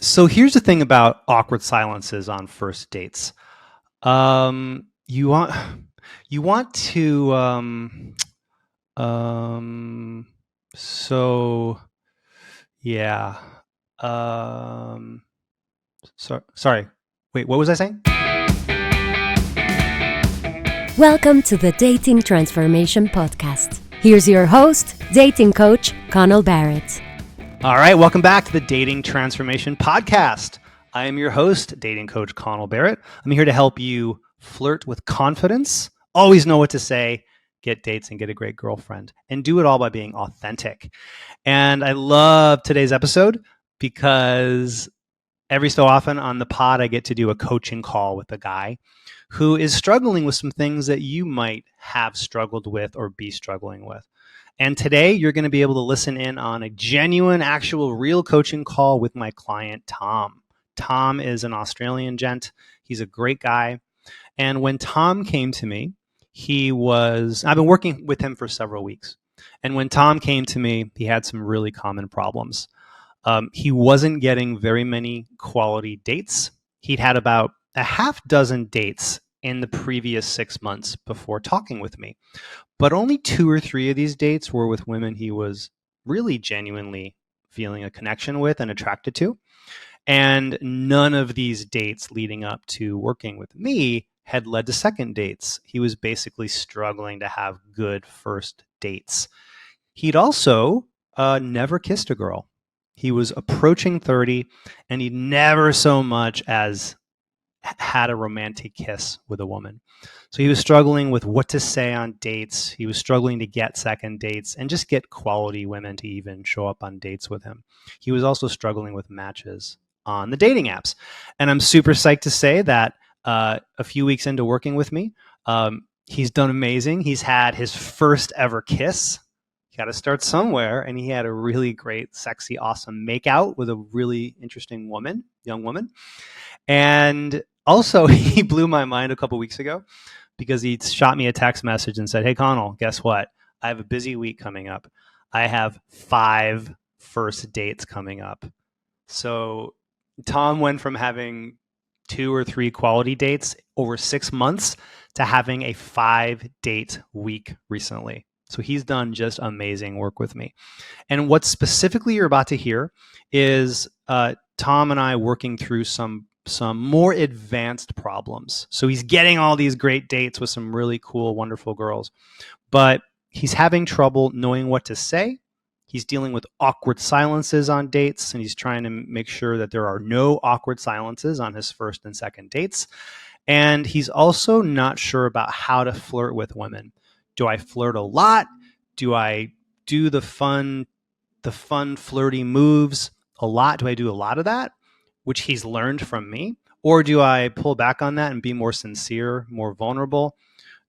So here's the thing about awkward silences on first dates. You want you want to um so yeah. Um sorry. Wait, what was I saying? Welcome to the Dating Transformation Podcast. Here's your host, dating coach, Connell Barrett. All right, welcome back to the Dating Transformation Podcast. I am your host, dating coach Connell Barrett. I'm here to help you flirt with confidence, always know what to say, get dates, and get a great girlfriend, and do it all by being authentic. And I love today's episode because every so often on the pod, I get to do a coaching call with a guy who is struggling with some things that you might have struggled with or be struggling with. And today you're going to be able to listen in on a genuine, actual, real coaching call with my client, Tom. Tom is an Australian gent. He's a great guy. And when Tom came to me, I've been working with him for several weeks. And when Tom came to me, he had some really common problems. He wasn't getting very many quality dates. He'd had about a half dozen dates in the previous 6 months before talking with me. But only 2 or 3 of these dates were with women he was really genuinely feeling a connection with and attracted to. And none of these dates leading up to working with me had led to second dates. He was basically struggling to have good first dates. He'd also never kissed a girl. He was approaching 30 and he'd never so much as had a romantic kiss with a woman. So he was struggling with what to say on dates. He was struggling to get second dates and just get quality women to even show up on dates with him. He was also struggling with matches on the dating apps. And I'm super psyched to say that a few weeks into working with me, he's done amazing. He's had his first ever kiss. You got to start somewhere. And he had a really great, sexy, awesome makeout with a really interesting young woman. And also, he blew my mind a couple weeks ago because he shot me a text message and said, "Hey, Connell, guess what? I have a busy week coming up. I have 5 first dates coming up." So Tom went from having 2 or 3 quality dates over 6 months to having a 5-date week recently. So he's done just amazing work with me. And what specifically you're about to hear is Tom and I working through some more advanced problems. So he's getting all these great dates with some really cool, wonderful girls, but he's having trouble knowing what to say. He's dealing with awkward silences on dates, and he's trying to make sure that there are no awkward silences on his first and second dates. And he's also not sure about how to flirt with women. Do I flirt a lot? Do I do the fun flirty moves a lot? Do I do a lot of that, which he's learned from me? Or do I pull back on that and be more sincere, more vulnerable?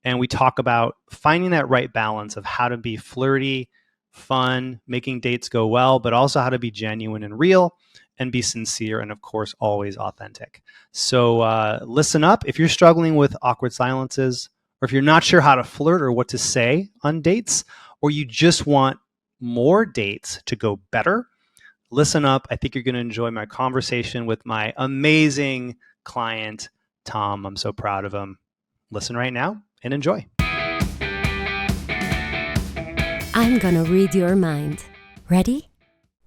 And we talk about finding that right balance of how to be flirty, fun, making dates go well, but also how to be genuine and real and be sincere and, of course, always authentic. So listen up. If you're struggling with awkward silences, or if you're not sure how to flirt or what to say on dates, or you just want more dates to go better, listen up. I think you're going to enjoy my conversation with my amazing client, Tom. I'm so proud of him. Listen right now and enjoy. I'm gonna read your mind. Ready?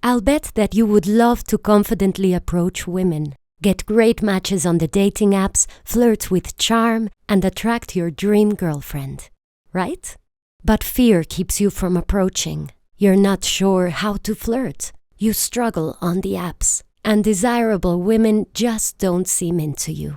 I'll bet that you would love to confidently approach women, get great matches on the dating apps, flirt with charm, and attract your dream girlfriend. Right? But fear keeps you from approaching. You're not sure how to flirt. You struggle on the apps, and desirable women just don't seem into you.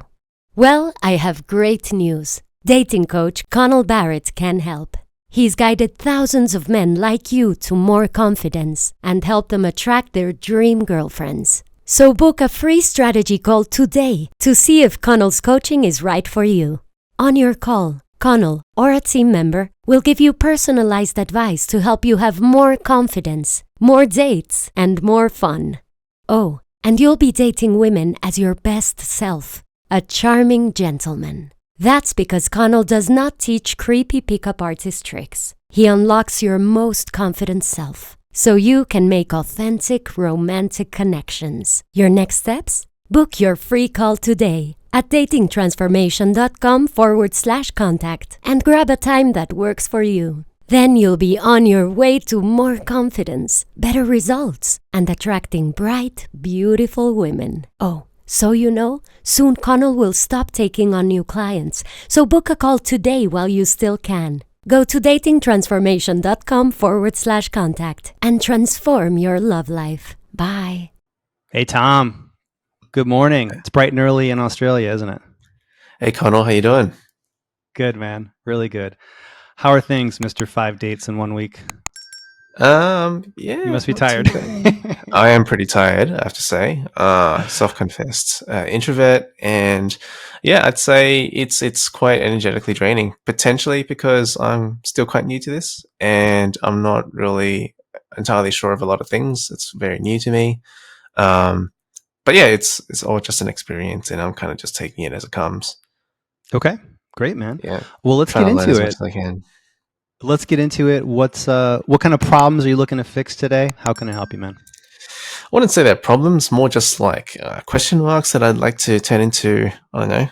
Well, I have great news. Dating coach Connell Barrett can help. He's guided thousands of men like you to more confidence and helped them attract their dream girlfriends. So book a free strategy call today to see if Connell's coaching is right for you. On your call, Connell or a team member will give you personalized advice to help you have more confidence, more dates, and more fun. Oh, and you'll be dating women as your best self, a charming gentleman. That's because Connell does not teach creepy pickup artist tricks. He unlocks your most confident self. so you can make authentic romantic connections. Your next steps? Book your free call today at datingtransformation.com/contact and grab a time that works for you. Then you'll be on your way to more confidence, better results, and attracting bright, beautiful women. Oh, so you know, soon Connell will stop taking on new clients, so book a call today while you still can. Go to datingtransformation.com/contact and transform your love life. Bye. Hey, Tom. Good morning. It's bright and early in Australia, isn't it? Hey Connell, how you doing? Good, man. Really good. How are things, Mr. 5 dates in 1 week? Yeah, You must be not too tired. bad. I am pretty tired, I have to say. Self-confessed introvert, and yeah, I'd say it's quite energetically draining. Potentially because I'm still quite new to this, and I'm not really entirely sure of a lot of things. It's very new to me. But yeah, it's all just an experience, and I'm kind of just taking it as it comes. Okay. Great, man. Yeah, Well, let's trying get to learn as into much it. as I can. Let's get into it. What kind of problems are you looking to fix today? How can I help you, man? I wouldn't say they're problems, more just like question marks that I'd like to turn into, I don't know,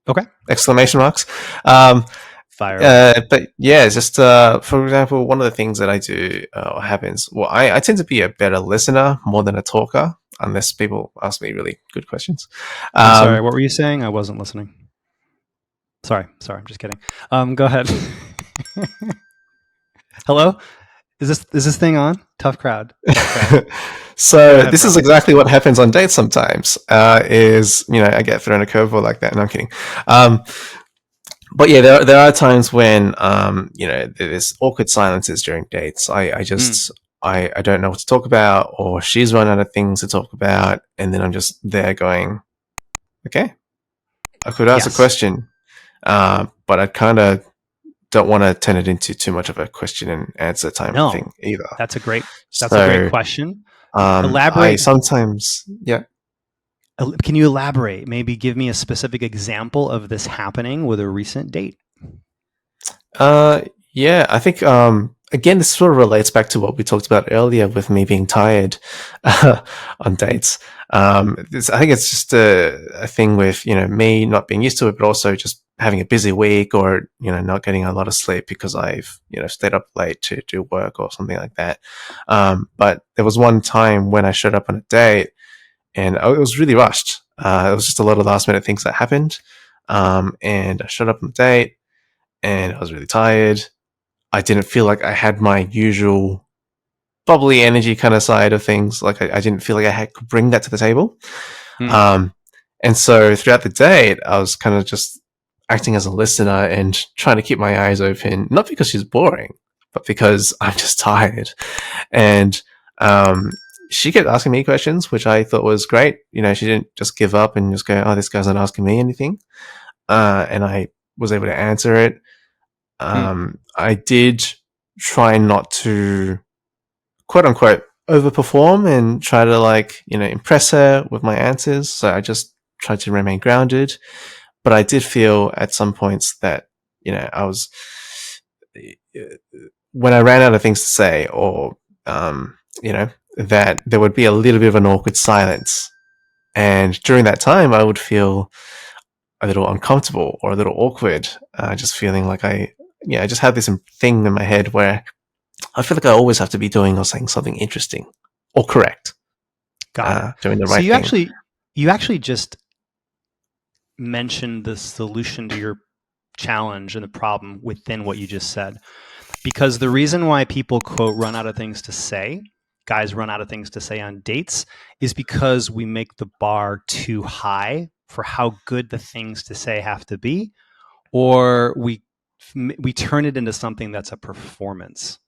Okay. exclamation marks. Um, Fire away. but yeah, it's just for example, one of the things that I do happens. Well, I tend to be a better listener more than a talker, unless people ask me really good questions. I'm sorry. What were you saying? I wasn't listening. Sorry. I'm just kidding. Go ahead. Hello? Is this thing on? Tough crowd. So Go ahead, this bro. is exactly what happens on dates sometimes. Is I get thrown a curveball like that. No, I'm kidding. But yeah, there are times when there's awkward silences during dates. I just I don't know what to talk about, or she's run out of things to talk about, and then I'm just there going, okay, I could ask a Yes. question, but I kind of don't want to turn it into too much of a question and answer type of thing either. That's a great So question. I Elaborate. sometimes, yeah. Can you elaborate? Maybe give me a specific example of this happening with a recent date. Yeah, I think again this sort of relates back to what we talked about earlier with me being tired on dates. I think it's just a thing with me not being used to it, but also just having a busy week, or not getting a lot of sleep because I've stayed up late to do work or something like that. But there was one time when I showed up on a date, and it was really rushed. It was just a lot of last minute things that happened, and I showed up on the date, and I was really tired. I didn't feel like I had my usual bubbly energy kind of side of things. Like I didn't feel like could bring that to the table. And so throughout the day, I was kind of just acting as a listener and trying to keep my eyes open, not because she's boring, but because I'm just tired. And she kept asking me questions, which I thought was great. She didn't just give up and just go, "Oh, this guy's not asking me anything." And I was able to answer it. I did try not to, quote unquote, overperform and try to impress her with my answers. So I just tried to remain grounded. But I did feel at some points that, I was, when I ran out of things to say, or, that there would be a little bit of an awkward silence. And during that time, I would feel a little uncomfortable or a little awkward, just feeling like I just had this thing in my head where I feel like I always have to be doing or saying something interesting or correct. Got it. Doing the So right you thing. actually just mentioned the solution to your challenge and the problem within what you just said. Because the reason why people, quote, run out of things to say, guys run out of things to say on dates, is because we make the bar too high for how good the things to say have to be, or we turn it into something that's a performance.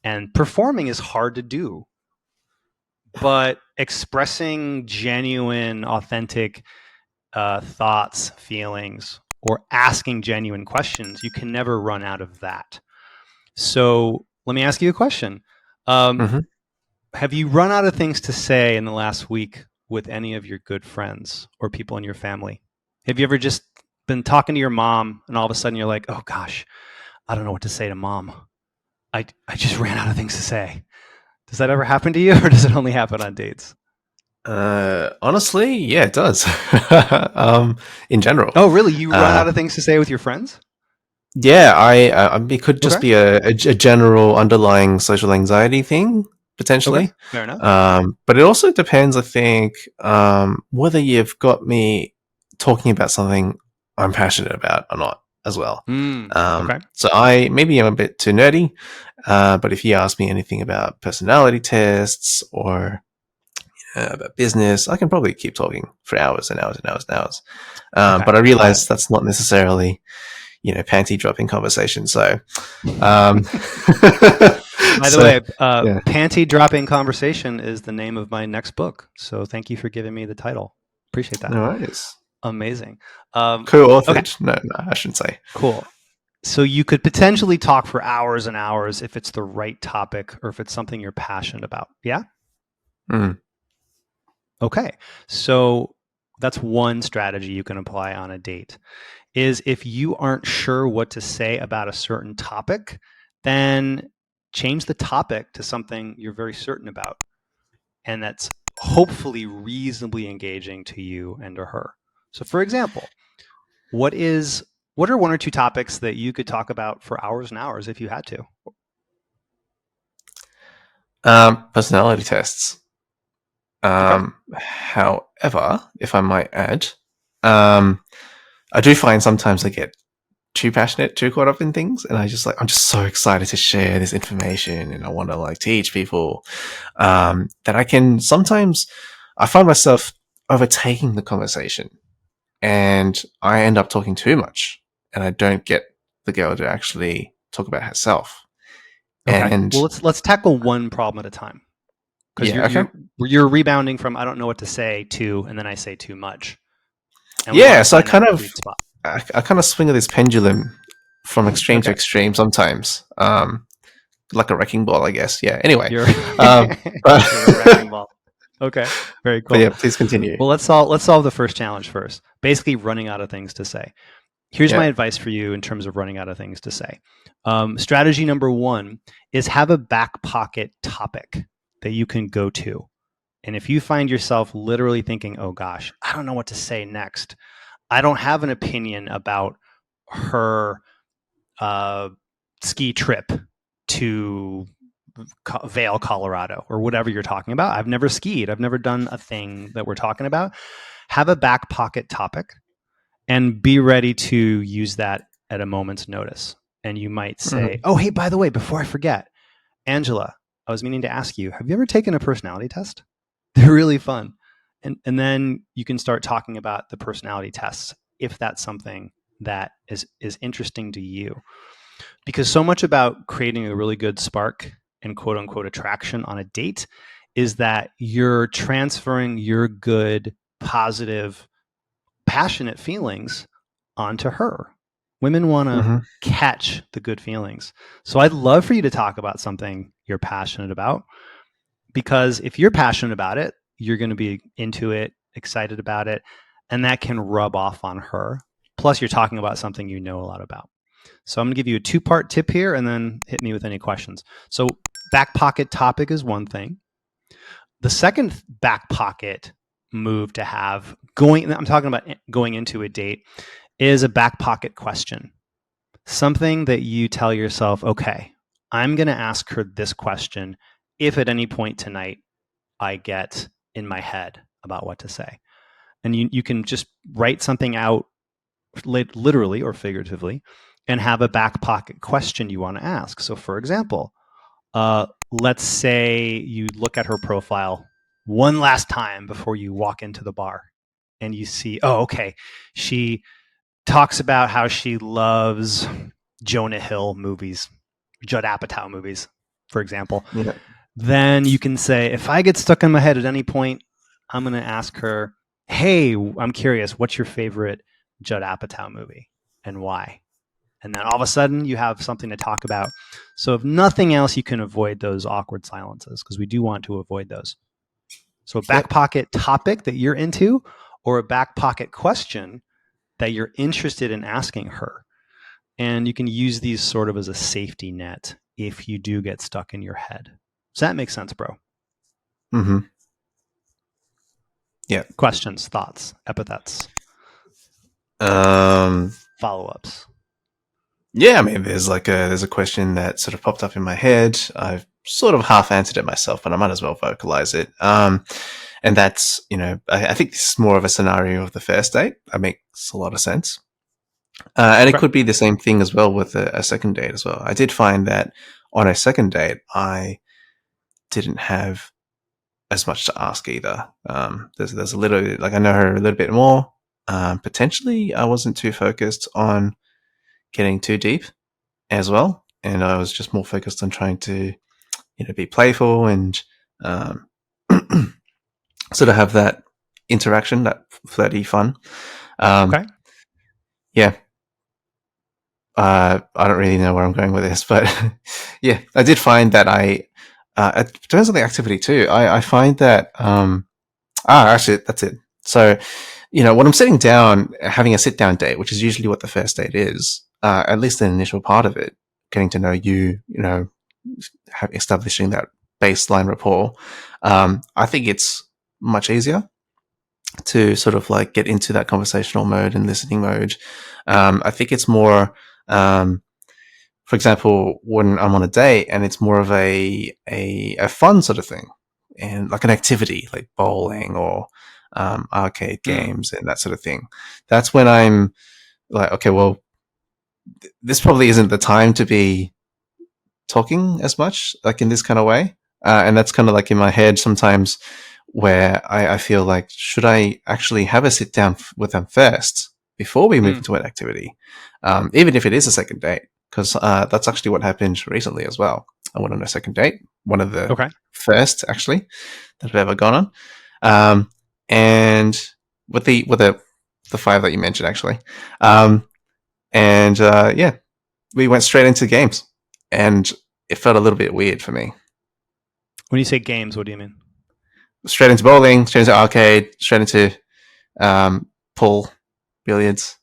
And performing is hard to do, but expressing genuine, authentic thoughts, feelings, or asking genuine questions, you can never run out of that. So let me ask you a question. Have you run out of things to say in the last week with any of your good friends or people in your family? Have you ever just been talking to your mom and all of a sudden you're like, oh gosh, I don't know what to say to mom. I just ran out of things to say. Does that ever happen to you, or does it only happen on dates? Honestly, yeah, it does. In general. Oh, really? You run Uh, out of things to say with your friends? yeah, it could just Okay. be a general underlying social anxiety thing, Okay. potentially. Fair enough. But it also depends, I think, whether you've got me talking about something I'm passionate about or not as well. Okay. So maybe I'm a bit too nerdy, but if you ask me anything about personality tests or about business, I can probably keep talking for hours and hours and hours and hours. Okay. But I Got realize that's not necessarily, panty dropping conversation. So, um, it. By the so way, yeah, Panty Dropping Conversation is the name of my next book. So thank you for giving me the title. Appreciate that. no worries. Amazing. Okay. Co-authored? No, I shouldn't say. Cool. So you could potentially talk for hours and hours if it's the right topic or if it's something you're passionate about. Yeah? Mm. Okay. So that's one strategy you can apply on a date is if you aren't sure what to say about a certain topic, then change the topic to something you're very certain about and that's hopefully reasonably engaging to you and or her. So for example, what are one or two topics that you could talk about for hours and hours if you had to? Personality tests. Okay. However, if I might add, I do find sometimes I get too passionate, too caught up in things, and I'm just so excited to share this information, and I want to teach people that I find myself overtaking the conversation, and I end up talking too much, and I don't get the girl to actually talk about herself. Okay. And Well, let's tackle one problem at a time because yeah, okay. you're rebounding from I don't know what to say to and then I say too much, and we want Yeah, to so find that sweet spot. I kind of swing of this pendulum from extreme to Okay. extreme sometimes, like a wrecking ball, I guess. Yeah. Anyway, You're um, but, you're a wrecking ball. Okay. Very but cool. yeah, please continue. Well, let's solve the first challenge first. Basically, running out of things to say. Here's my Yeah. advice for you in terms of running out of things to say. Strategy number one is have a back pocket topic that you can go to. And if you find yourself literally thinking, oh gosh, I don't know what to say next, I don't have an opinion about her ski trip to Vail, Colorado, or whatever you're talking about. I've never skied. I've never done a thing that we're talking about. Have a back pocket topic and be ready to use that at a moment's notice. And you might say, Mm-hmm. oh, hey, by the way, before I forget, Angela, I was meaning to ask you, have you ever taken a personality test? They're really fun. And then you can start talking about the personality tests if that's something that is interesting to you. Because so much about creating a really good spark and quote unquote attraction on a date is that you're transferring your good, positive, passionate feelings onto her. Women want to Mm-hmm. catch the good feelings. So I'd love for you to talk about something you're passionate about because if you're passionate about it, you're going to be into it, excited about it, and that can rub off on her. Plus, you're talking about something you know a lot about. So I'm going to give you a two-part tip here and then hit me with any questions. So back pocket topic is one thing. The second back pocket move to have I'm talking about going into a date is a back pocket question. Something that you tell yourself, okay, I'm going to ask her this question if at any point tonight I get in my head about what to say. And you can just write something out literally or figuratively and have a back pocket question you want to ask. So for example, let's say you look at her profile one last time before you walk into the bar and you see, oh, okay, she talks about how she loves Jonah Hill movies, Judd Apatow movies, for example. Yeah. Then you can say, if I get stuck in my head at any point, I'm going to ask her, hey, I'm curious, what's your favorite Judd Apatow movie and why? And then all of a sudden you have something to talk about. So if nothing else, you can avoid those awkward silences because we do want to avoid those. So a back Yep. pocket topic that you're into or a back pocket question that you're interested in asking her. And you can use these sort of as a safety net if you do get stuck in your head. Does that make sense, bro? Mm-hmm. Yeah. Questions, thoughts, epithets, Um, follow-ups. yeah, I mean, there's a question that sort of popped up in my head. I've sort of half answered it myself, but I might as well vocalize it. And that's, I think this is more of a scenario of the first date. That makes a lot of sense. And it could be the same thing as well with a second date as well. I did find that on a second date, I didn't have as much to ask either. There's a little, like, I know her a little bit more. Potentially, I wasn't too focused on getting too deep as well, and I was just more focused on trying to, be playful and sort of have that interaction, that flirty fun. Okay. Yeah. I don't really know where I'm going with this, but yeah, I did find that it depends on the activity too. I find that, actually, that's it. So, when I'm sitting down, having a sit down date, which is usually what the first date is, at least the initial part of it, getting to know you, establishing that baseline rapport, I think it's much easier to sort of like get into that conversational mode and listening mode. I think it's more, for example, when I'm on a date and it's more of a fun sort of thing, and like an activity like bowling or arcade games and that sort of thing. That's when I'm like, okay, well, this probably isn't the time to be talking as much, like in this kind of way. And that's kind of like in my head sometimes, where I feel like, should I actually have a sit down with them first before we move into an activity, even if it is a second date? Because that's actually what happened recently as well. I went on a second date, one of the first actually that I've ever gone on, and with the five that you mentioned actually, yeah, we went straight into games, and it felt a little bit weird for me. When you say games, what do you mean? Straight into bowling, straight into arcade, straight into pool, billiards.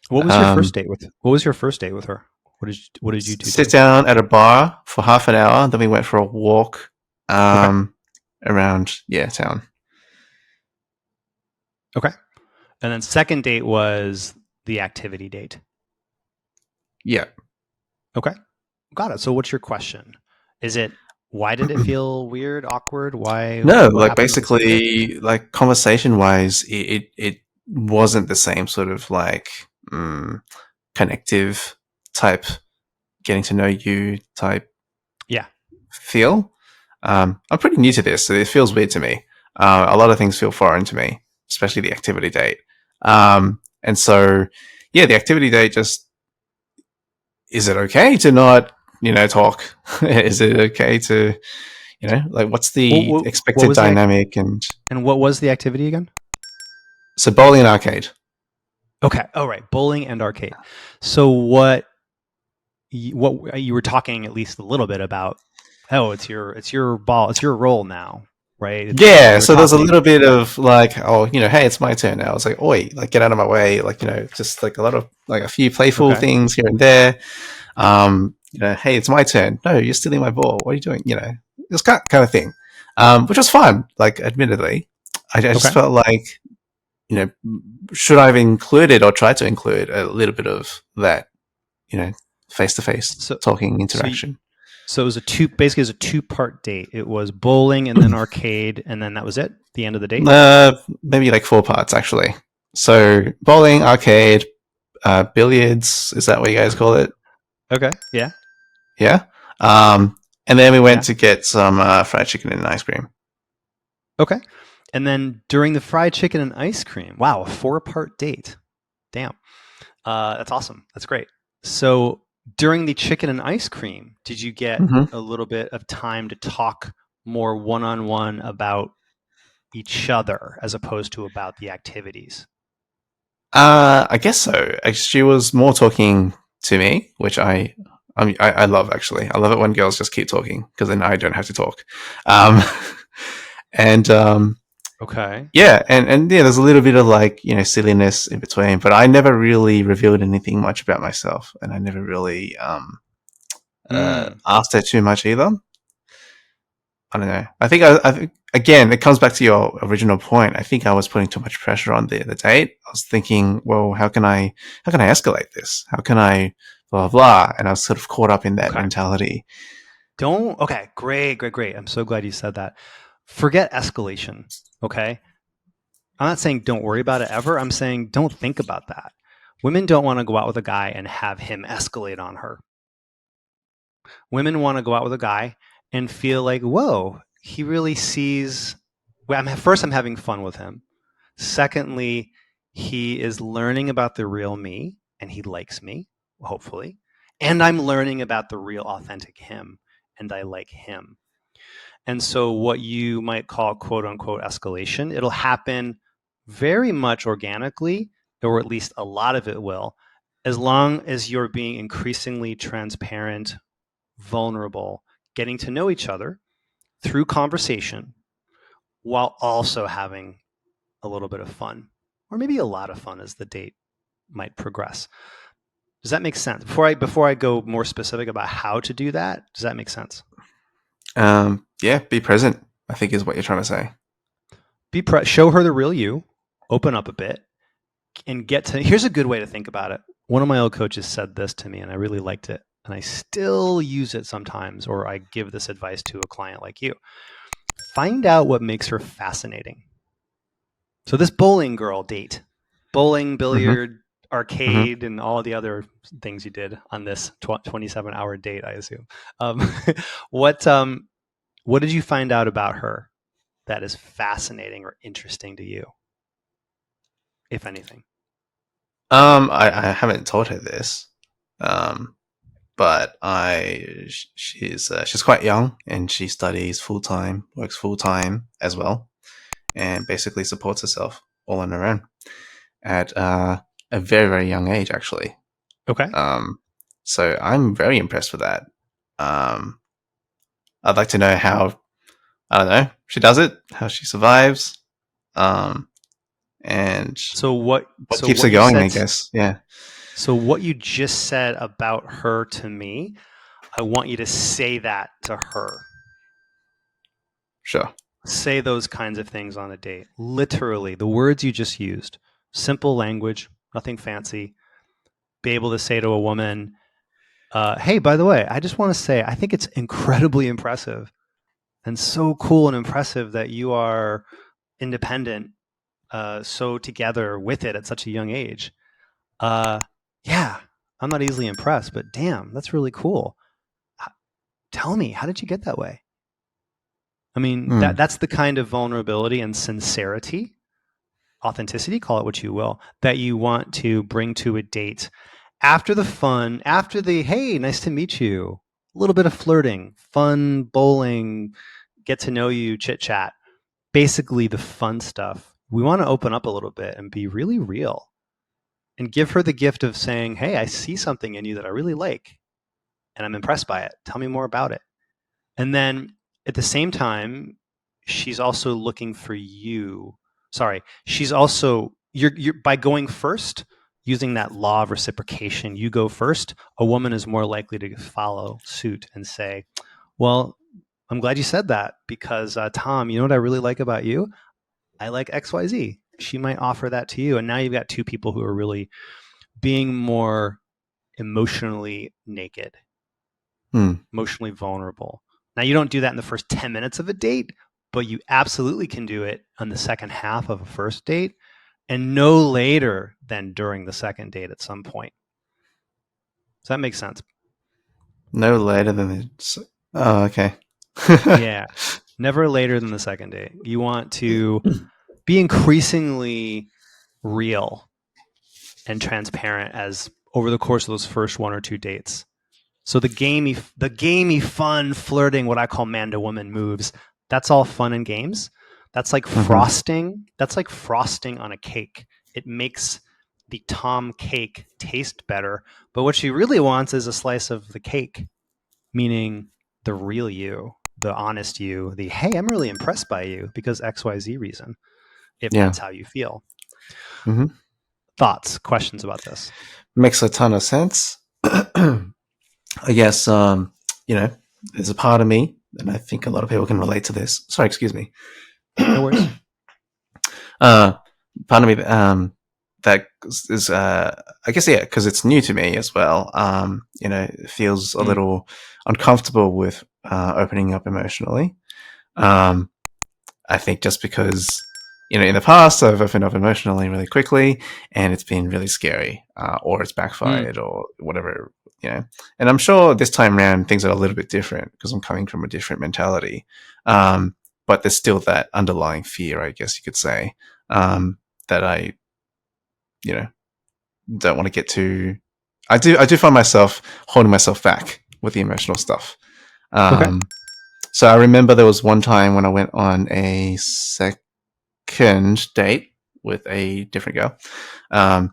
What was your first date with? What was your first date with her? What did you do? Sit down at a bar for half an hour, then we went for a walk around town. Okay. And then second date was the activity date. Yeah. Okay. Got it. So what's your question? Is it, why did it feel weird, awkward? Why? No, like basically, like conversation wise, it wasn't the same sort of like connective type, getting to know you type feel. I'm pretty new to this, so it feels weird to me. A lot of things feel foreign to me, especially the activity date. And so, yeah, the activity date just, is it okay to not, talk? Is it okay to, like, what's the expected dynamic? And what was the activity again? So bowling and arcade. Okay. Oh, right. Bowling and arcade. So what you were talking at least a little bit about, it's your ball, it's your role now, right? So there's a little bit of like, hey, it's my turn now. I was like, oi, like, get out of my way. Like, just like a lot of, like, a few playful things here and there. Hey, it's my turn. No, you're stealing my ball. What are you doing? This kind of thing, which was fun. Like, admittedly, I just felt like, should I have included or tried to include a little bit of that, face-to-face talking interaction. So it was basically it was a two-part date. It was bowling and then arcade, and then that was it? The end of the date? Maybe like 4 parts, actually. So bowling, arcade, billiards, is that what you guys call it? Okay, yeah. Yeah. And then we went to get some fried chicken and ice cream. Okay. And then during the fried chicken and ice cream, wow, a 4-part date. Damn. That's awesome. That's great. So during the chicken and ice cream, did you get a little bit of time to talk more one-on-one about each other as opposed to about the activities? I guess so. She was more talking to me, which I love, actually. I love it when girls just keep talking, because then I don't have to talk. Okay. Yeah, and there's a little bit of like, silliness in between, but I never really revealed anything much about myself, and I never really asked her too much either. I don't know. I think again, it comes back to your original point. I think I was putting too much pressure on the date. I was thinking, well, how can I escalate this? How can I blah, blah, blah? And I was sort of caught up in that mentality. Okay, great. I'm so glad you said that. Forget escalation, okay? I'm not saying don't worry about it ever. I'm saying don't think about that. Women don't want to go out with a guy and have him escalate on her. Women want to go out with a guy and feel like, whoa, he really sees. Well, first, I'm having fun with him. Secondly, he is learning about the real me and he likes me, hopefully. And I'm learning about the real, authentic him and I like him. And so, what you might call quote unquote escalation, it'll happen very much organically, or at least a lot of it will, as long as you're being increasingly transparent, vulnerable, getting to know each other through conversation while also having a little bit of fun, or maybe a lot of fun as the date might progress. Does that make sense? Before I go more specific about how to do that, does that make sense? Yeah, be present, I think is what you're trying to say. Show her the real you, open up a bit, and here's a good way to think about it. One of my old coaches said this to me and I really liked it. And I still use it sometimes, or I give this advice to a client like you. Find out what makes her fascinating. So this bowling girl date, bowling, billiard, arcade, and all the other things you did on this 27-hour date, I assume. What did you find out about her that is fascinating or interesting to you, if anything? I haven't told her this, but she's quite young and she studies full time, works full time as well, and basically supports herself all on her own at a very, very young age, actually. Okay. So I'm very impressed with that. I'd like to know how, I don't know, she does it, how she survives, and so what keeps her going, I guess. Yeah. So what you just said about her to me, I want you to say that to her. Sure. Say those kinds of things on a date. Literally, the words you just used. Simple language, nothing fancy. Be able to say to a woman, hey, by the way, I just want to say, I think it's incredibly impressive and so cool and impressive that you are independent, so together with it at such a young age. Yeah, I'm not easily impressed, but damn, that's really cool. Tell me, how did you get that way? I mean, that's the kind of vulnerability and sincerity, authenticity, call it what you will, that you want to bring to a date after the fun, after the, hey, nice to meet you, a little bit of flirting, fun, bowling, get to know you, chit chat, basically the fun stuff. We want to open up a little bit and be really real and give her the gift of saying, hey, I see something in you that I really like and I'm impressed by it. Tell me more about it. And then at the same time, she's also looking for you. Sorry, she's also, you're by going first, using that law of reciprocation, you go first, a woman is more likely to follow suit and say, well, I'm glad you said that because Tom, you know what I really like about you? I like XYZ. She might offer that to you. And now you've got two people who are really being more emotionally naked, emotionally vulnerable. Now, you don't do that in the first 10 minutes of a date, but you absolutely can do it on the second half of a first date and no later than during the second date at some point. Does that make sense? No later than oh, okay. Yeah. Never later than the second date. You want to be increasingly real and transparent as over the course of those first one or two dates. So the gamey fun flirting, what I call man to woman moves, that's all fun and games. That's like frosting. That's like frosting on a cake. It makes the Tom cake taste better. But what she really wants is a slice of the cake, meaning the real you, the honest you, the, hey, I'm really impressed by you because XYZ reason, if that's how you feel. Thoughts, questions about this? Makes a ton of sense. I guess, you know, there's a part of me and I think a lot of people can relate to this. Sorry, excuse me. No worries. Part of me that is, I guess, yeah, because it's new to me as well. It feels a little uncomfortable with opening up emotionally. I think just because, in the past I've opened up emotionally really quickly and it's been really scary, or it's backfired or whatever, And I'm sure this time around things are a little bit different because I'm coming from a different mentality. But there's still that underlying fear, I guess you could say, that I, don't want to get too. I do find myself holding myself back with the emotional stuff. Okay. So I remember there was one time when I went on a second date with a different girl,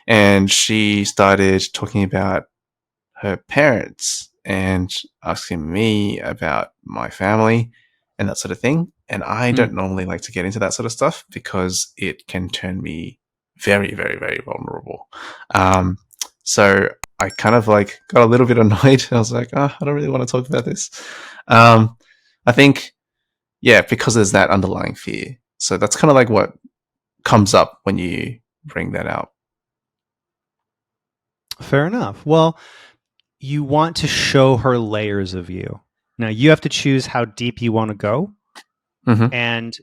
and she started talking about her parents and asking me about my family and that sort of thing. And I don't normally like to get into that sort of stuff because it can turn me very, very, very vulnerable. So I kind of like got a little bit annoyed. I was like, I don't really want to talk about this. I think, yeah, because there's that underlying fear. So that's kind of like what comes up when you bring that out. Fair enough. Well, you want to show her layers of you. Now you have to choose how deep you want to go. Mm-hmm. And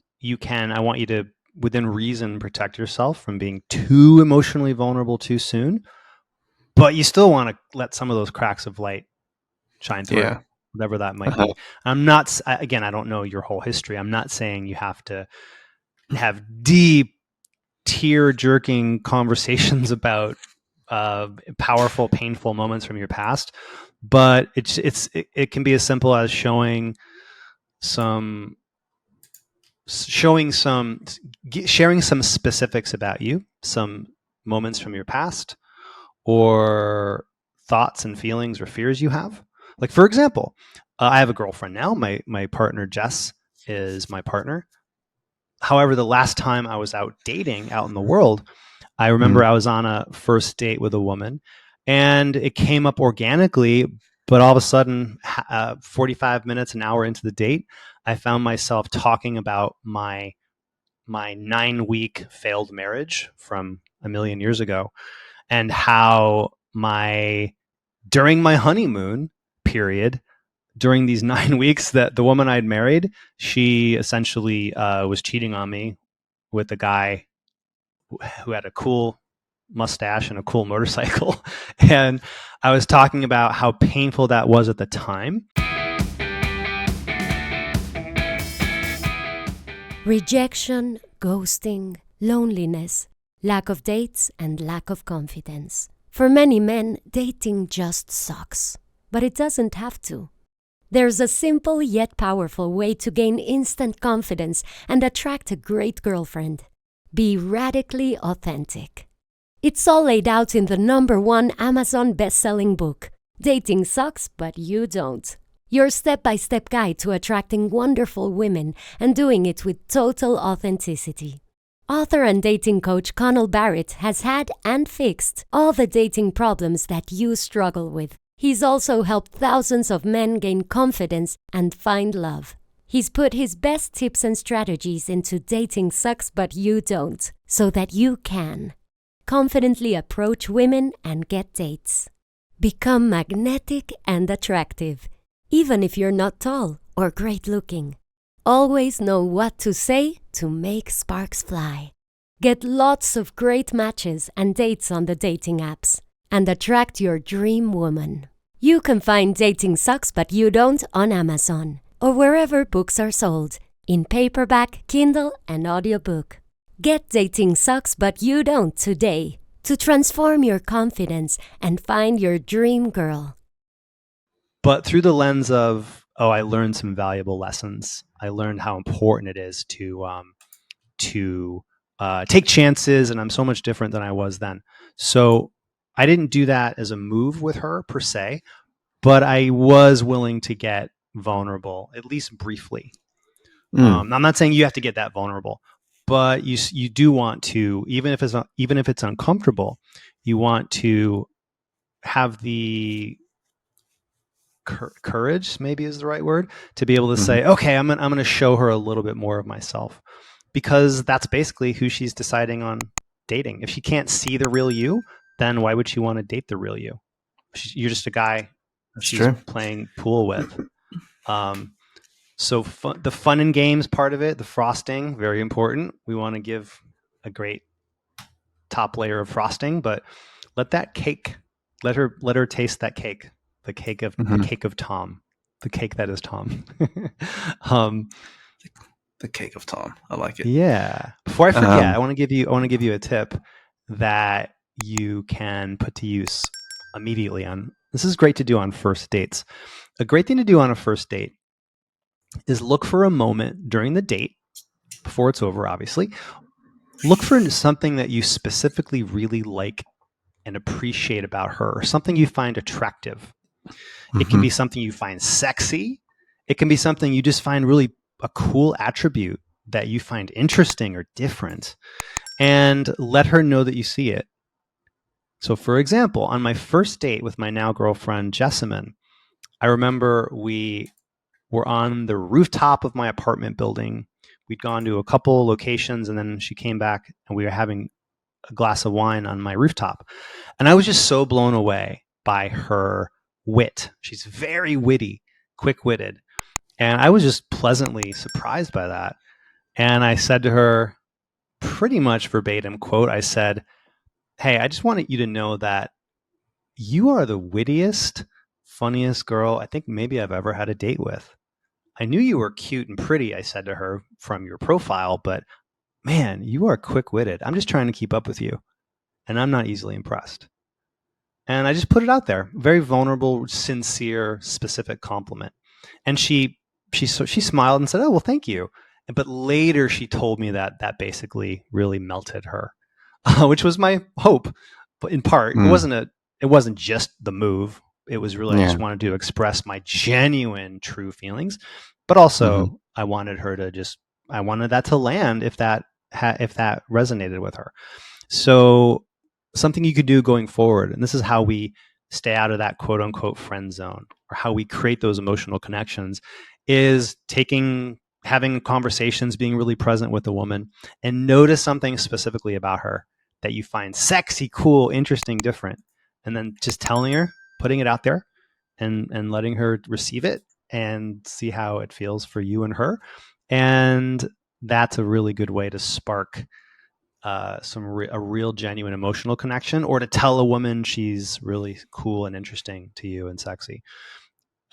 I want you to, within reason, protect yourself from being too emotionally vulnerable too soon. But you still want to let some of those cracks of light shine through, Yeah. whatever that might be. I'm not, again, I don't know your whole history. I'm not saying you have to have deep, tear-jerking conversations about powerful, painful moments from your past, but it can be as simple as sharing some specifics about you, some moments from your past, or thoughts and feelings or fears you have. Like, for example, I have a girlfriend now. My partner Jess is my partner. However, the last time I was out dating out in the world, I remember I was on a first date with a woman, and it came up organically. But all of a sudden, 45 minutes, an hour into the date, I found myself talking about my 9-week failed marriage from a million years ago, and how during my honeymoon period, during these 9 weeks, that the woman I'd married, she essentially was cheating on me with a guy who had a cool mustache and a cool motorcycle. And I was talking about how painful that was at the time. Rejection, ghosting, loneliness, lack of dates, and lack of confidence. For many men, dating just sucks. But it doesn't have to. There's a simple yet powerful way to gain instant confidence and attract a great girlfriend. Be radically authentic. It's all laid out in the #1 Amazon best-selling book, Dating Sucks, But You Don't. Your step-by-step guide to attracting wonderful women and doing it with total authenticity. Author and dating coach Connell Barrett has had and fixed all the dating problems that you struggle with. He's also helped thousands of men gain confidence and find love. He's put his best tips and strategies into Dating Sucks But You Don't, so that you can confidently approach women and get dates. Become magnetic and attractive, even if you're not tall or great looking. Always know what to say to make sparks fly. Get lots of great matches and dates on the dating apps, and attract your dream woman. You can find Dating Sucks But You Don't on Amazon, or wherever books are sold, in paperback, Kindle, and audiobook. Get Dating Sucks But You Don't today to transform your confidence and find your dream girl. But through the lens of, I learned some valuable lessons. I learned how important it is to take chances, and I'm so much different than I was then. So I didn't do that as a move with her per se, but I was willing to get vulnerable, at least briefly. I'm not saying you have to get that vulnerable, but you do want to, even if it's uncomfortable, you want to have the courage, maybe is the right word, to be able to Mhm. say, okay, I'm going to show her a little bit more of myself, because that's basically who she's deciding on dating. If she can't see the real you, then why would she want to date the real you? You're just a guy That's she's true. playing pool with. So the fun and games part of it, the frosting, very important. We want to give a great top layer of frosting, but let that cake, let her taste that cake, the cake of Tom, the cake that is Tom. The cake of Tom. I like it. Yeah. Before I forget, I want to give you a tip that you can put to use immediately on. This is great to do on first dates. A great thing to do on a first date is look for a moment during the date, before it's over, obviously. Look for something that you specifically really like and appreciate about her, or something you find attractive. It can be something you find sexy. It can be something you just find really a cool attribute that you find interesting or different, and let her know that you see it. So, for example, on my first date with my now girlfriend, Jessamine, I remember we were on the rooftop of my apartment building. We'd gone to a couple locations, and then she came back and we were having a glass of wine on my rooftop. And I was just so blown away by her wit. She's very witty, quick-witted. And I was just pleasantly surprised by that. And I said to her, pretty much verbatim quote, I said, hey, I just wanted you to know that you are the wittiest, funniest girl I think maybe I've ever had a date with. I knew you were cute and pretty, I said to her, from your profile, but man, you are quick-witted. I'm just trying to keep up with you, and I'm not easily impressed. And I just put it out there. Very vulnerable, sincere, specific compliment. And she smiled and said, "Oh, well, thank you." But later she told me that basically really melted her, which was my hope. But in part, it wasn't just the move. It was really, I just wanted to express my genuine, true feelings. But also I wanted that to land if that resonated with her. So something you could do going forward, and this is how we stay out of that quote unquote friend zone, or how we create those emotional connections, is having conversations, being really present with a woman, and notice something specifically about her that you find sexy, cool, interesting, different, and then just telling her, putting it out there, and letting her receive it and see how it feels for you and her. And that's a really good way to spark a real genuine emotional connection, or to tell a woman she's really cool and interesting to you and sexy.